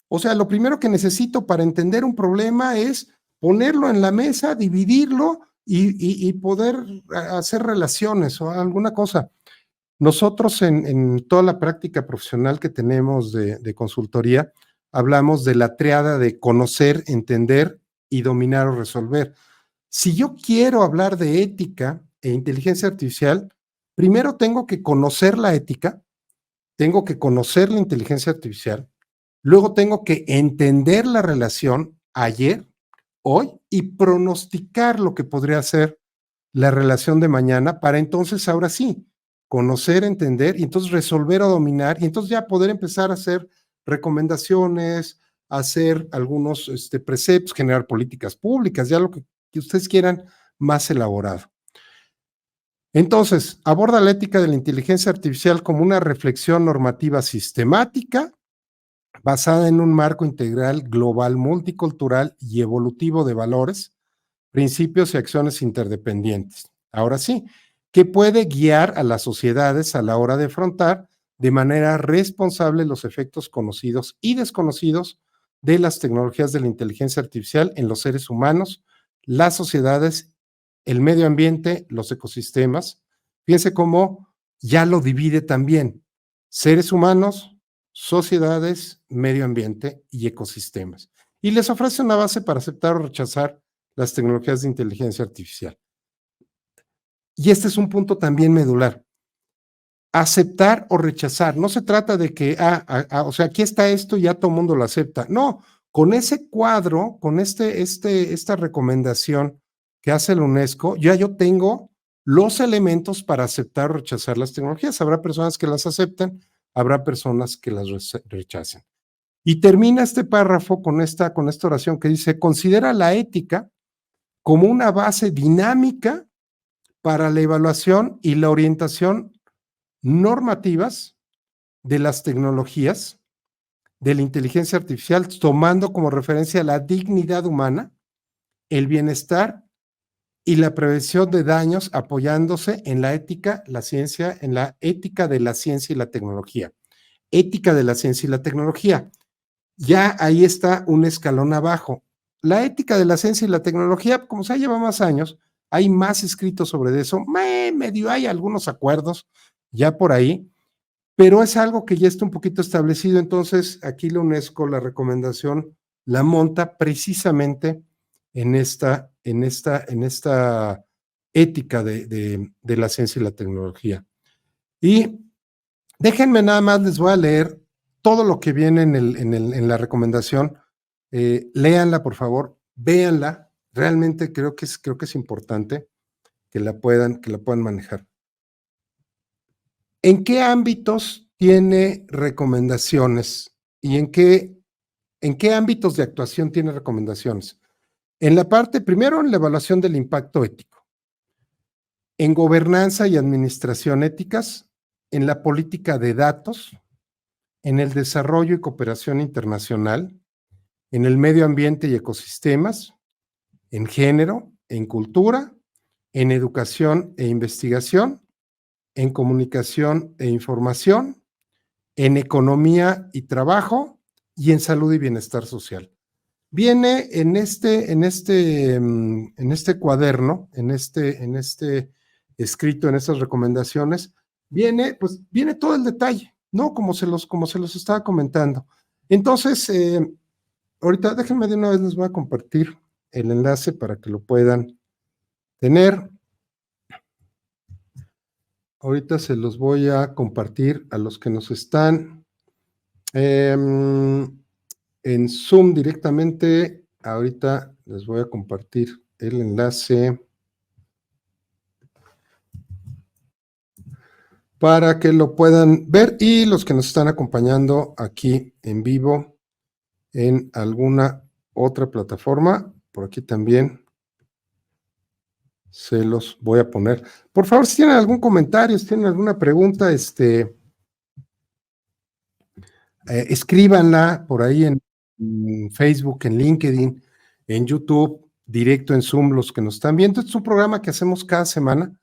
O sea, lo primero que necesito para entender un problema es ponerlo en la mesa, dividirlo y poder hacer relaciones o alguna cosa. Nosotros en toda la práctica profesional que tenemos de consultoría, hablamos de la triada de conocer, entender y dominar o resolver. Si yo quiero hablar de ética e inteligencia artificial, primero tengo que conocer la ética, tengo que conocer la inteligencia artificial, luego tengo que entender la relación ayer, hoy y pronosticar lo que podría ser la relación de mañana para entonces ahora sí conocer, entender y entonces resolver o dominar y entonces ya poder empezar a hacer recomendaciones, hacer algunos preceptos, generar políticas públicas, ya lo que ustedes quieran más elaborado. Entonces, aborda la ética de la inteligencia artificial como una reflexión normativa sistemática basada en un marco integral global, multicultural y evolutivo de valores, principios y acciones interdependientes. Ahora sí, que puede guiar a las sociedades a la hora de afrontar de manera responsable los efectos conocidos y desconocidos de las tecnologías de la inteligencia artificial en los seres humanos, las sociedades, el medio ambiente, los ecosistemas. Fíjense cómo ya lo divide también: seres humanos, sociedades, medio ambiente y ecosistemas. Y les ofrece una base para aceptar o rechazar las tecnologías de inteligencia artificial. Y este es un punto también medular. Aceptar o rechazar. No se trata de que, o sea, aquí está esto y ya todo el mundo lo acepta. No, con ese cuadro, con esta recomendación que hace la UNESCO, ya yo tengo los elementos para aceptar o rechazar las tecnologías. Habrá personas que las acepten, habrá personas que las rechacen. Y termina este párrafo con esta oración que dice: considera la ética como una base dinámica para la evaluación y la orientación normativas de las tecnologías de la inteligencia artificial, tomando como referencia la dignidad humana, el bienestar y la prevención de daños, apoyándose en la ética, la ciencia, en la ética de la ciencia y la tecnología. Ética de la ciencia y la tecnología. Ya ahí está un escalón abajo. La ética de la ciencia y la tecnología, como se lleva más años, hay más escritos sobre eso, medio hay algunos acuerdos ya por ahí, pero es algo que ya está un poquito establecido. Entonces, aquí la UNESCO, la recomendación la monta precisamente en esta ética de la ciencia y la tecnología. Y déjenme nada más, les voy a leer todo lo que viene en la recomendación. Léanla, por favor, véanla. Realmente creo que es importante que la puedan manejar. ¿En qué ámbitos tiene recomendaciones y en qué ámbitos de actuación tiene recomendaciones? En la parte, primero, en la evaluación del impacto ético, en gobernanza y administración éticas, en la política de datos, en el desarrollo y cooperación internacional, en el medio ambiente y ecosistemas, en género, en cultura, en educación e investigación, en comunicación e información, en economía y trabajo y en salud y bienestar social. Viene en este cuaderno, en este escrito, en estas recomendaciones, viene todo el detalle, ¿no? Como se los estaba comentando. Entonces, ahorita déjenme de una vez, les voy a compartir el enlace para que lo puedan tener. Ahorita se los voy a compartir a los que nos están en Zoom directamente. Ahorita les voy a compartir el enlace para que lo puedan ver, y los que nos están acompañando aquí en vivo en alguna otra plataforma, por aquí también se los voy a poner. Por favor, si tienen algún comentario, si tienen alguna pregunta, escríbanla por ahí en Facebook, en LinkedIn, en YouTube, directo en Zoom, los que nos están viendo. Este es un programa que hacemos cada semana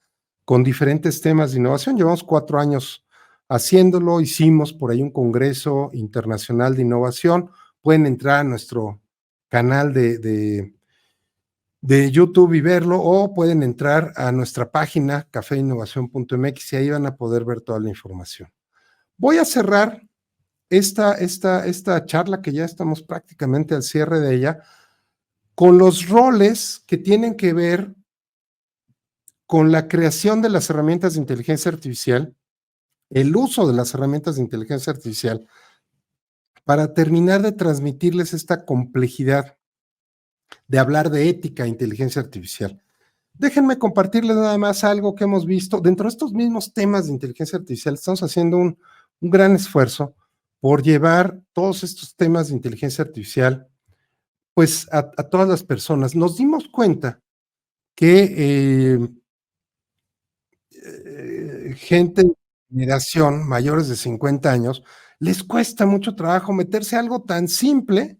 con diferentes temas de innovación. Llevamos 4 años haciéndolo. Hicimos por ahí un congreso internacional de innovación. Pueden entrar a nuestro canal de de YouTube y verlo, o pueden entrar a nuestra página cafeinnovación.mx y ahí van a poder ver toda la información. Voy a cerrar esta charla, que ya estamos prácticamente al cierre de ella, con los roles que tienen que ver con la creación de las herramientas de inteligencia artificial, el uso de las herramientas de inteligencia artificial, para terminar de transmitirles esta complejidad de hablar de ética e inteligencia artificial. Déjenme compartirles nada más algo que hemos visto. Dentro de estos mismos temas de inteligencia artificial, estamos haciendo un gran esfuerzo por llevar todos estos temas de inteligencia artificial, pues, a todas las personas. Nos dimos cuenta que gente de generación, mayores de 50 años, les cuesta mucho trabajo meterse a algo tan simple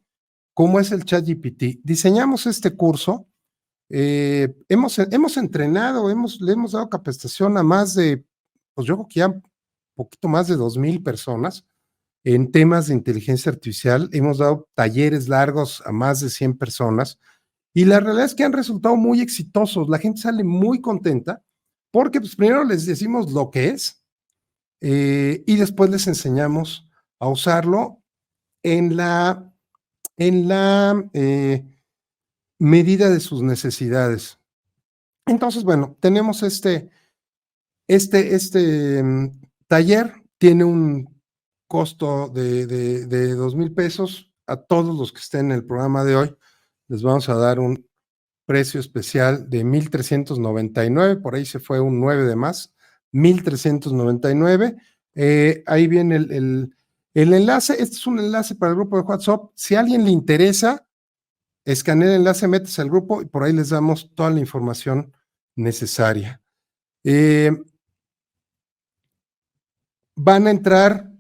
como es el ChatGPT. Diseñamos este curso, hemos entrenado, le hemos dado capacitación a más de, pues yo creo que ya un poquito más de 2,000 personas en temas de inteligencia artificial. Hemos dado talleres largos a más de 100 personas y la realidad es que han resultado muy exitosos. La gente sale muy contenta porque pues primero les decimos lo que es y después les enseñamos a usarlo en la medida de sus necesidades. Entonces, bueno, tenemos taller, tiene un costo de 2,000 pesos. A todos los que estén en el programa de hoy les vamos a dar un precio especial de 1,399, por ahí se fue un 9 de más, 1,399. Ahí viene el enlace. Este es un enlace para el grupo de WhatsApp. Si a alguien le interesa, escanea el enlace, métese al grupo y por ahí les damos toda la información necesaria. Van a entrar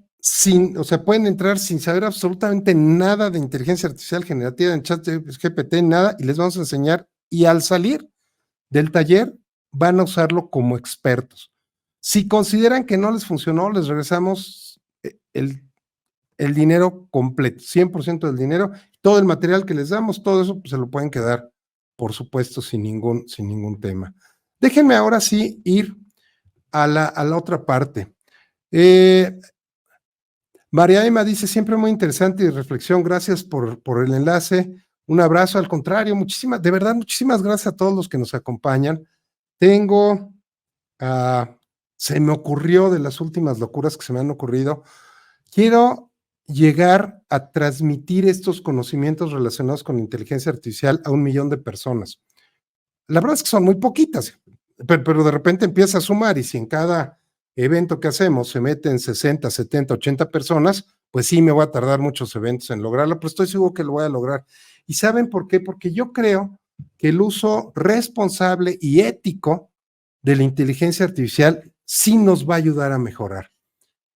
pueden entrar sin saber absolutamente nada de inteligencia artificial generativa en ChatGPT, nada, y les vamos a enseñar, y al salir del taller van a usarlo como expertos. Si consideran que no les funcionó, les regresamos el dinero completo, 100% del dinero, todo el material que les damos, todo eso pues, se lo pueden quedar, por supuesto, sin ningún tema. Déjenme ahora sí ir a la otra parte. María Emma dice, siempre muy interesante y reflexión, gracias por el enlace, un abrazo, al contrario, de verdad, muchísimas gracias a todos los que nos acompañan. Se me ocurrió de las últimas locuras que se me han ocurrido, quiero llegar a transmitir estos conocimientos relacionados con inteligencia artificial a 1,000,000 de personas. La verdad es que son muy poquitas, pero de repente empieza a sumar y si en cada evento que hacemos se meten 60, 70, 80 personas, pues sí me voy a tardar muchos eventos en lograrlo, pero estoy seguro que lo voy a lograr. ¿Y saben por qué? Porque yo creo que el uso responsable y ético de la inteligencia artificial sí nos va a ayudar a mejorar.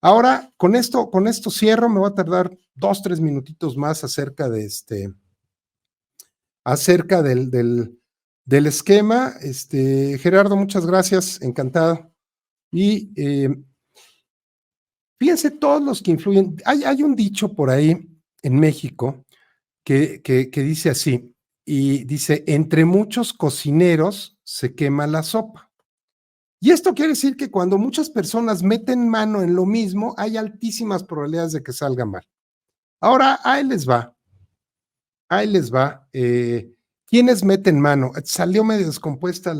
Ahora, con esto cierro, me voy a tardar 2, 3 minutitos más acerca del esquema. Gerardo, muchas gracias, encantado. Y fíjense todos los que influyen. Hay un dicho por ahí en México que dice así, y dice, entre muchos cocineros se quema la sopa. Y esto quiere decir que cuando muchas personas meten mano en lo mismo, hay altísimas probabilidades de que salga mal. Ahora, ahí les va. ¿Quiénes meten mano? Salió medio descompuesta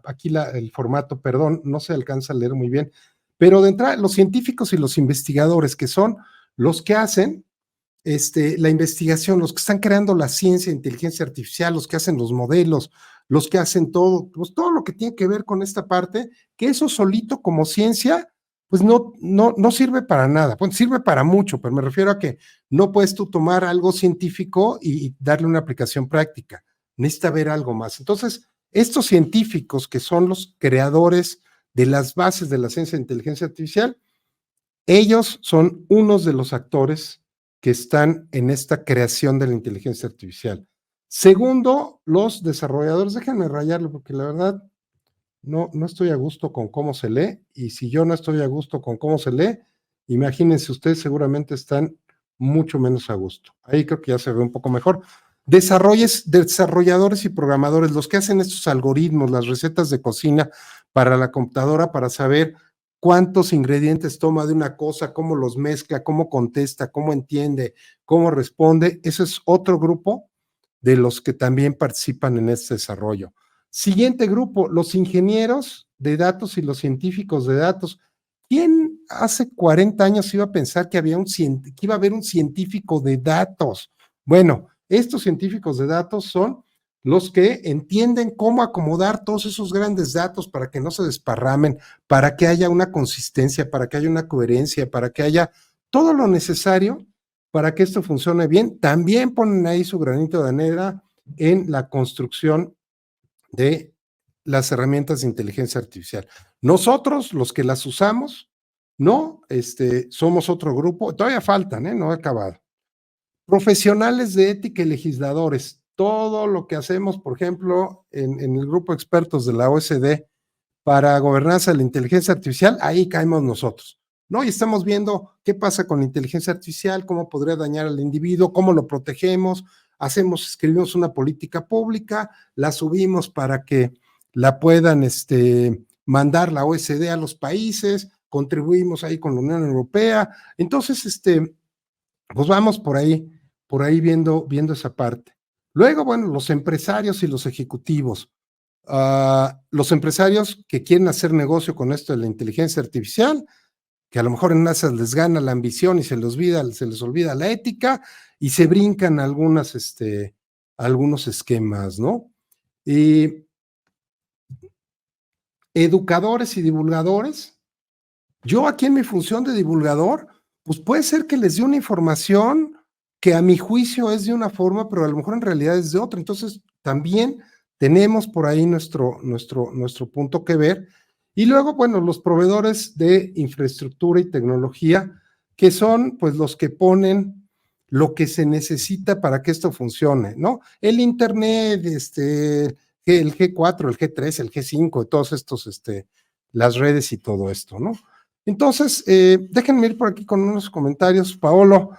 aquí el formato, perdón, no se alcanza a leer muy bien, pero de entrada, los científicos y los investigadores, que son los que hacen la investigación, los que están creando la ciencia, inteligencia artificial, los que hacen los modelos, los que hacen todo, pues todo lo que tiene que ver con esta parte, que eso solito como ciencia, pues no sirve para nada. Bueno, sirve para mucho, pero me refiero a que no puedes tú tomar algo científico y darle una aplicación práctica. Necesita ver algo más. Entonces, estos científicos que son los creadores de las bases de la ciencia de inteligencia artificial, ellos son unos de los actores que están en esta creación de la inteligencia artificial. Segundo, los desarrolladores, déjenme rayarlo porque la verdad no estoy a gusto con cómo se lee, y si yo no estoy a gusto con cómo se lee, imagínense ustedes, seguramente están mucho menos a gusto. Ahí creo que ya se ve un poco mejor. desarrolladores y programadores, los que hacen estos algoritmos, las recetas de cocina para la computadora, para saber cuántos ingredientes toma de una cosa, cómo los mezcla, cómo contesta, cómo entiende, cómo responde. Ese es otro grupo de los que también participan en este desarrollo. Siguiente grupo, los ingenieros de datos y los científicos de datos. ¿Quién hace 40 años iba a pensar que iba a haber un científico de datos? Bueno, estos científicos de datos son los que entienden cómo acomodar todos esos grandes datos para que no se desparramen, para que haya una consistencia, para que haya una coherencia, para que haya todo lo necesario para que esto funcione bien. También ponen ahí su granito de arena en la construcción de las herramientas de inteligencia artificial. Nosotros, los que las usamos, no, somos otro grupo, todavía faltan, no he acabado. Profesionales de ética y legisladores, todo lo que hacemos, por ejemplo, en el grupo de expertos de la OSD para gobernanza de la inteligencia artificial, ahí caemos nosotros, ¿no? Y estamos viendo qué pasa con la inteligencia artificial, cómo podría dañar al individuo, cómo lo protegemos, escribimos una política pública, la subimos para que la puedan mandar la OSD a los países, contribuimos ahí con la Unión Europea, entonces, pues vamos por ahí viendo esa parte. Luego, bueno, los empresarios y los ejecutivos. Los empresarios que quieren hacer negocio con esto de la inteligencia artificial, que a lo mejor en esas les gana la ambición y se les olvida la ética y se brincan algunos esquemas, ¿no? Y educadores y divulgadores. Yo aquí en mi función de divulgador, pues puede ser que les dé una información que a mi juicio es de una forma, pero a lo mejor en realidad es de otra. Entonces, también tenemos por ahí nuestro punto que ver. Y luego, bueno, los proveedores de infraestructura y tecnología, que son pues los que ponen lo que se necesita para que esto funcione, ¿no? El Internet, el G4, el G3, el G5, todos estos, las redes y todo esto, ¿no? Entonces, déjenme ir por aquí con unos comentarios. Paolo,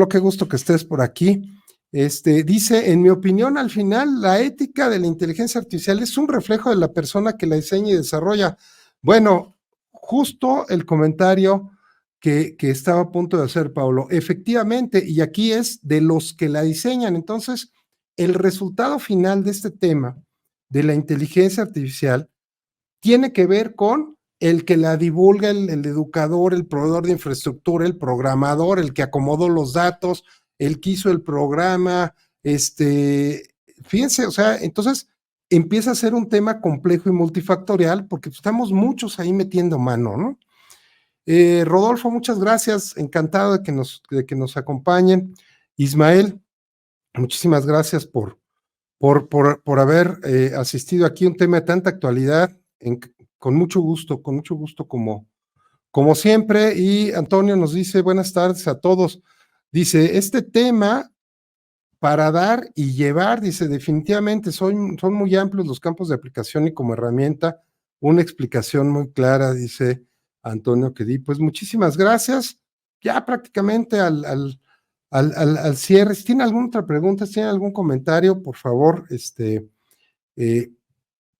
qué gusto que estés por aquí. Dice, en mi opinión, al final, la ética de la inteligencia artificial es un reflejo de la persona que la diseña y desarrolla. Bueno, justo el comentario que estaba a punto de hacer, Paolo. Efectivamente, y aquí es de los que la diseñan. Entonces, el resultado final de este tema de la inteligencia artificial tiene que ver con el que la divulga, el educador, el proveedor de infraestructura, el programador, el que acomodó los datos, el que hizo el programa, fíjense, o sea, entonces empieza a ser un tema complejo y multifactorial porque estamos muchos ahí metiendo mano, ¿no? Rodolfo, muchas gracias, encantado de que nos acompañen. Ismael, muchísimas gracias por haber asistido aquí a un tema de tanta actualidad, con mucho gusto como siempre. Y Antonio nos dice, buenas tardes a todos. Dice, este tema para dar y llevar, dice, definitivamente son muy amplios los campos de aplicación y como herramienta, una explicación muy clara, dice Antonio que di. Pues muchísimas gracias. Ya prácticamente al cierre. Si tiene alguna otra pregunta, si tiene algún comentario, por favor,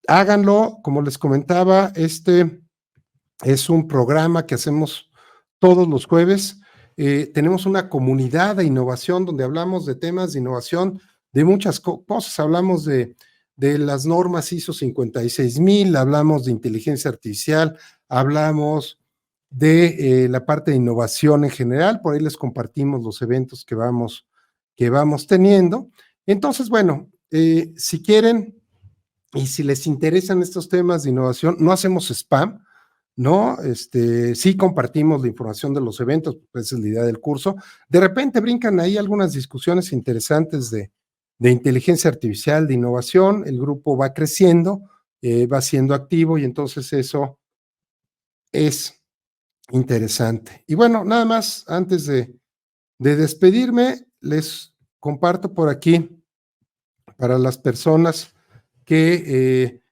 háganlo. Como les comentaba, es un programa que hacemos todos los jueves. Tenemos una comunidad de innovación donde hablamos de temas de innovación, de muchas cosas. Hablamos de las normas ISO 56000, hablamos de inteligencia artificial, hablamos de la parte de innovación en general. Por ahí les compartimos los eventos que vamos teniendo. Entonces, bueno, si quieren y si les interesan estos temas de innovación, no hacemos spam, ¿no? Sí compartimos la información de los eventos, pues esa es la idea del curso. De repente brincan ahí algunas discusiones interesantes de inteligencia artificial, de innovación, el grupo va creciendo, va siendo activo y entonces eso es interesante. Y bueno, nada más antes de despedirme, les comparto por aquí para las personas que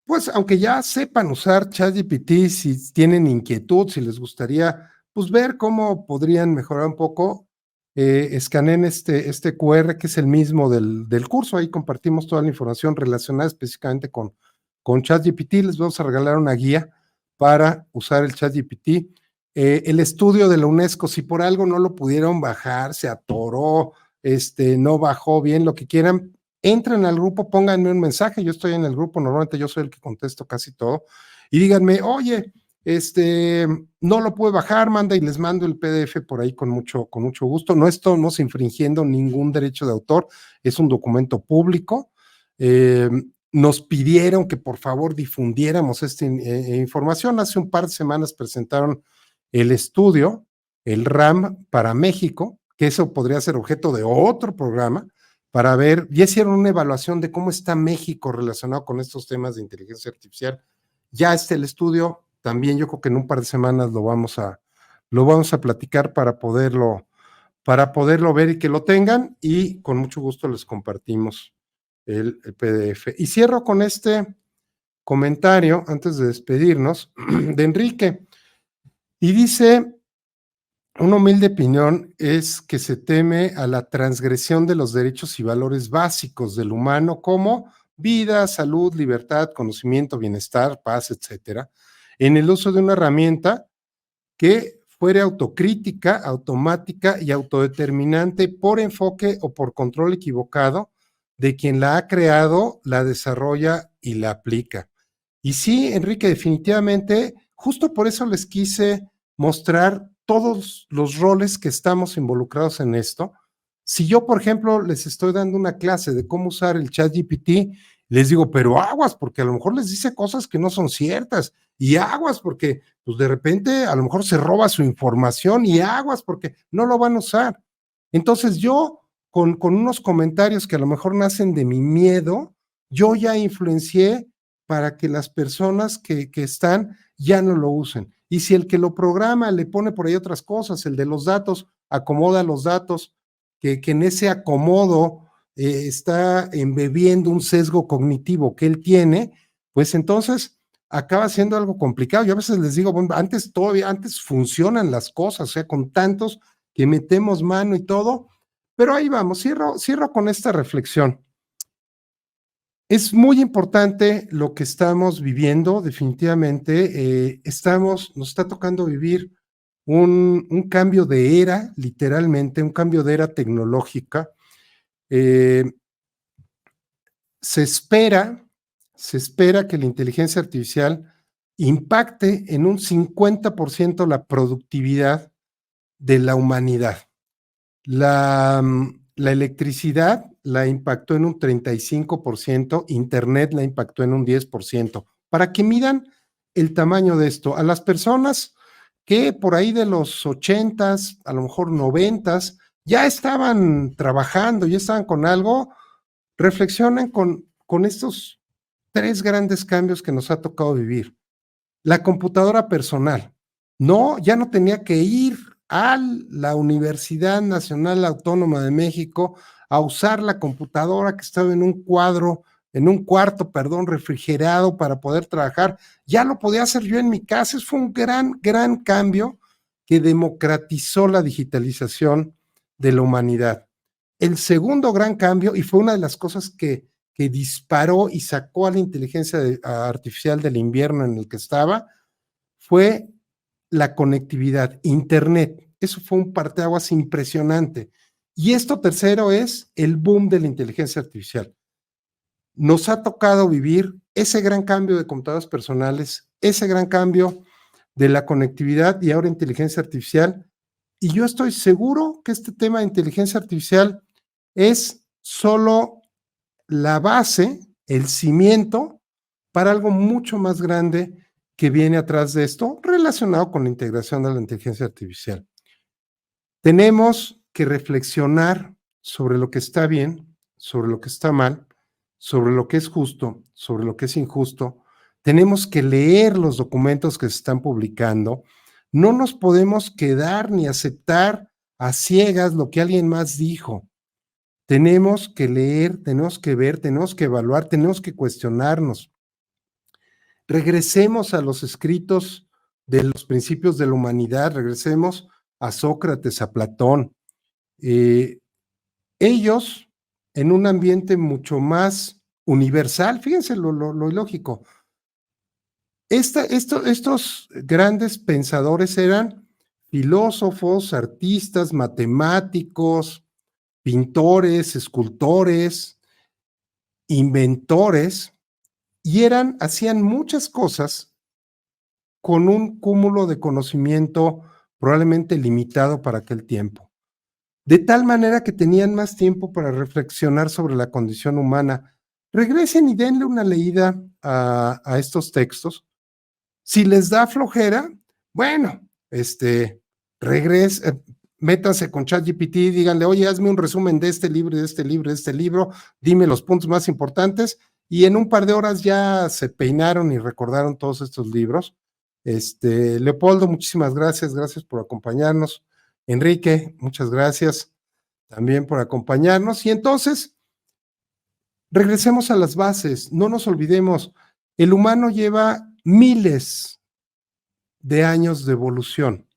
pues aunque ya sepan usar ChatGPT, si tienen inquietud, si les gustaría pues ver cómo podrían mejorar un poco, escaneen este QR, que es el mismo del curso. Ahí compartimos toda la información relacionada específicamente con ChatGPT. Les vamos a regalar una guía para usar el ChatGPT. El estudio de la UNESCO, si por algo no lo pudieron bajar, se atoró, no bajó bien, lo que quieran, entren al grupo, pónganme un mensaje. Yo estoy en el grupo, normalmente yo soy el que contesto casi todo, y díganme, oye, no lo pude bajar, manda, y les mando el PDF por ahí con mucho gusto. No estamos infringiendo ningún derecho de autor, es un documento público. Nos pidieron que por favor difundiéramos esta información. Hace un par de semanas presentaron el estudio, el RAM para México, que eso podría ser objeto de otro programa, para ver, ya hicieron una evaluación de cómo está México relacionado con estos temas de inteligencia artificial. Ya está el estudio, también yo creo que en un par de semanas lo vamos a platicar para poderlo ver y que lo tengan, y con mucho gusto les compartimos el PDF. Y cierro con este comentario antes de despedirnos de Enrique, y dice: una humilde opinión es que se teme a la transgresión de los derechos y valores básicos del humano, como vida, salud, libertad, conocimiento, bienestar, paz, etcétera, en el uso de una herramienta que fuere autocrítica, automática y autodeterminante por enfoque o por control equivocado de quien la ha creado, la desarrolla y la aplica. Y sí, Enrique, definitivamente, justo por eso les quise mostrar todos los roles que estamos involucrados en esto. Si yo, por ejemplo, les estoy dando una clase de cómo usar el ChatGPT, les digo, pero aguas, porque a lo mejor les dice cosas que no son ciertas, y aguas, porque pues de repente a lo mejor se roba su información, y aguas, porque no lo van a usar. Entonces yo, con unos comentarios que a lo mejor nacen de mi miedo, yo ya influencié para que las personas que están ya no lo usen. Y si el que lo programa le pone por ahí otras cosas, el de los datos, acomoda los datos, que en ese acomodo está embebiendo un sesgo cognitivo que él tiene, pues entonces acaba siendo algo complicado. Yo a veces les digo, bueno, antes funcionan las cosas, o sea, con tantos que metemos mano y todo, pero ahí vamos, cierro con esta reflexión. Es muy importante lo que estamos viviendo, definitivamente. Nos está tocando vivir un cambio de era, literalmente, un cambio de era tecnológica. Se espera que la inteligencia artificial impacte en un 50% la productividad de la humanidad. La electricidad la impactó en un 35%, Internet la impactó en un 10%. Para que midan el tamaño de esto, a las personas que por ahí de los 80s, a lo mejor 90s, ya estaban trabajando, ya estaban con algo, reflexionen con estos 3 grandes cambios que nos ha tocado vivir. La computadora personal. No, ya no tenía que ir a la Universidad Nacional Autónoma de México a usar la computadora que estaba en un cuarto, refrigerado para poder trabajar. Ya lo podía hacer yo en mi casa. Eso fue un gran cambio que democratizó la digitalización de la humanidad. El segundo gran cambio, y fue una de las cosas que disparó y sacó a la inteligencia artificial del invierno en el que estaba, fue la conectividad, Internet. Eso fue un parteaguas impresionante. Y esto tercero es el boom de la inteligencia artificial. Nos ha tocado vivir ese gran cambio de computadoras personales, ese gran cambio de la conectividad y ahora inteligencia artificial. Y yo estoy seguro que este tema de inteligencia artificial es solo la base, el cimiento para algo mucho más grande que viene atrás de esto, relacionado con la integración de la inteligencia artificial. Tenemos que reflexionar sobre lo que está bien, sobre lo que está mal, sobre lo que es justo, sobre lo que es injusto. Tenemos que leer los documentos que se están publicando. No nos podemos quedar ni aceptar a ciegas lo que alguien más dijo. Tenemos que leer, tenemos que ver, tenemos que evaluar, tenemos que cuestionarnos. Regresemos a los escritos de los principios de la humanidad, regresemos a Sócrates, a Platón. Ellos, en un ambiente mucho más universal, fíjense lo ilógico, estos grandes pensadores eran filósofos, artistas, matemáticos, pintores, escultores, inventores, y hacían muchas cosas con un cúmulo de conocimiento probablemente limitado para aquel tiempo. De tal manera que tenían más tiempo para reflexionar sobre la condición humana. Regresen y denle una leída a estos textos. Si les da flojera, bueno, métanse con ChatGPT, díganle, oye, hazme un resumen de este libro, de este libro, de este libro, dime los puntos más importantes, y en un par de horas ya se peinaron y recordaron todos estos libros. Leopoldo, muchísimas gracias por acompañarnos. Enrique, muchas gracias también por acompañarnos. Y entonces, regresemos a las bases, no nos olvidemos, el humano lleva miles de años de evolución.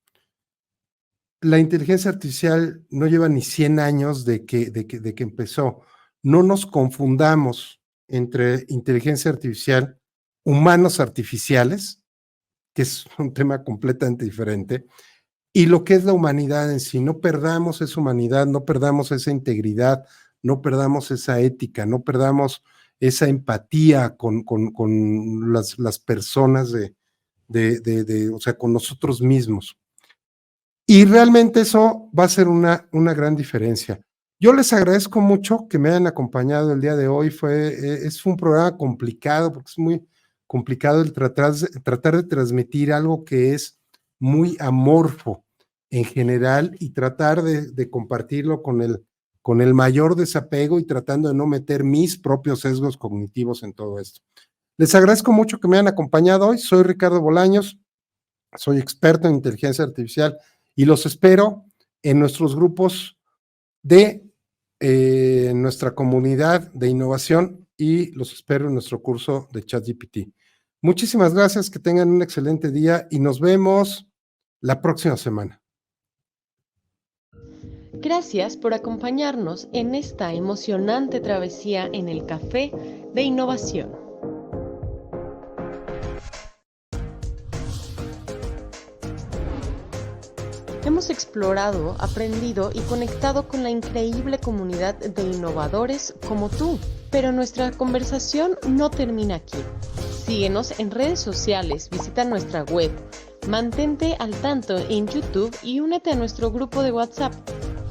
La inteligencia artificial no lleva ni 100 años de que empezó. No nos confundamos entre inteligencia artificial, humanos artificiales, que es un tema completamente diferente, y lo que es la humanidad en sí. No perdamos esa humanidad, no perdamos esa integridad, no perdamos esa ética, no perdamos esa empatía con las personas o sea, con nosotros mismos. Y realmente eso va a ser una gran diferencia. Yo les agradezco mucho que me hayan acompañado el día de hoy. Es un programa complicado porque es muy complicado el tratar de transmitir algo que es muy amorfo en general y tratar de compartirlo con el mayor desapego y tratando de no meter mis propios sesgos cognitivos en todo esto. Les agradezco mucho que me hayan acompañado hoy. Soy Ricardo Bolaños, soy experto en inteligencia artificial y los espero en nuestros grupos de nuestra comunidad de innovación y los espero en nuestro curso de ChatGPT. Muchísimas gracias, que tengan un excelente día y nos vemos la próxima semana. Gracias por acompañarnos en esta emocionante travesía en el Café de Innovación. Hemos explorado, aprendido y conectado con la increíble comunidad de innovadores como tú. Pero nuestra conversación no termina aquí. Síguenos en redes sociales, visita nuestra web, mantente al tanto en YouTube y únete a nuestro grupo de WhatsApp.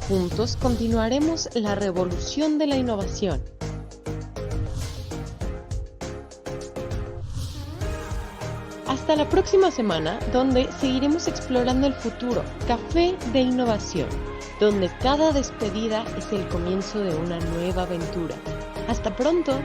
Juntos continuaremos la revolución de la innovación. Hasta la próxima semana, donde seguiremos explorando el futuro, Café de Innovación, donde cada despedida es el comienzo de una nueva aventura. ¡Hasta pronto!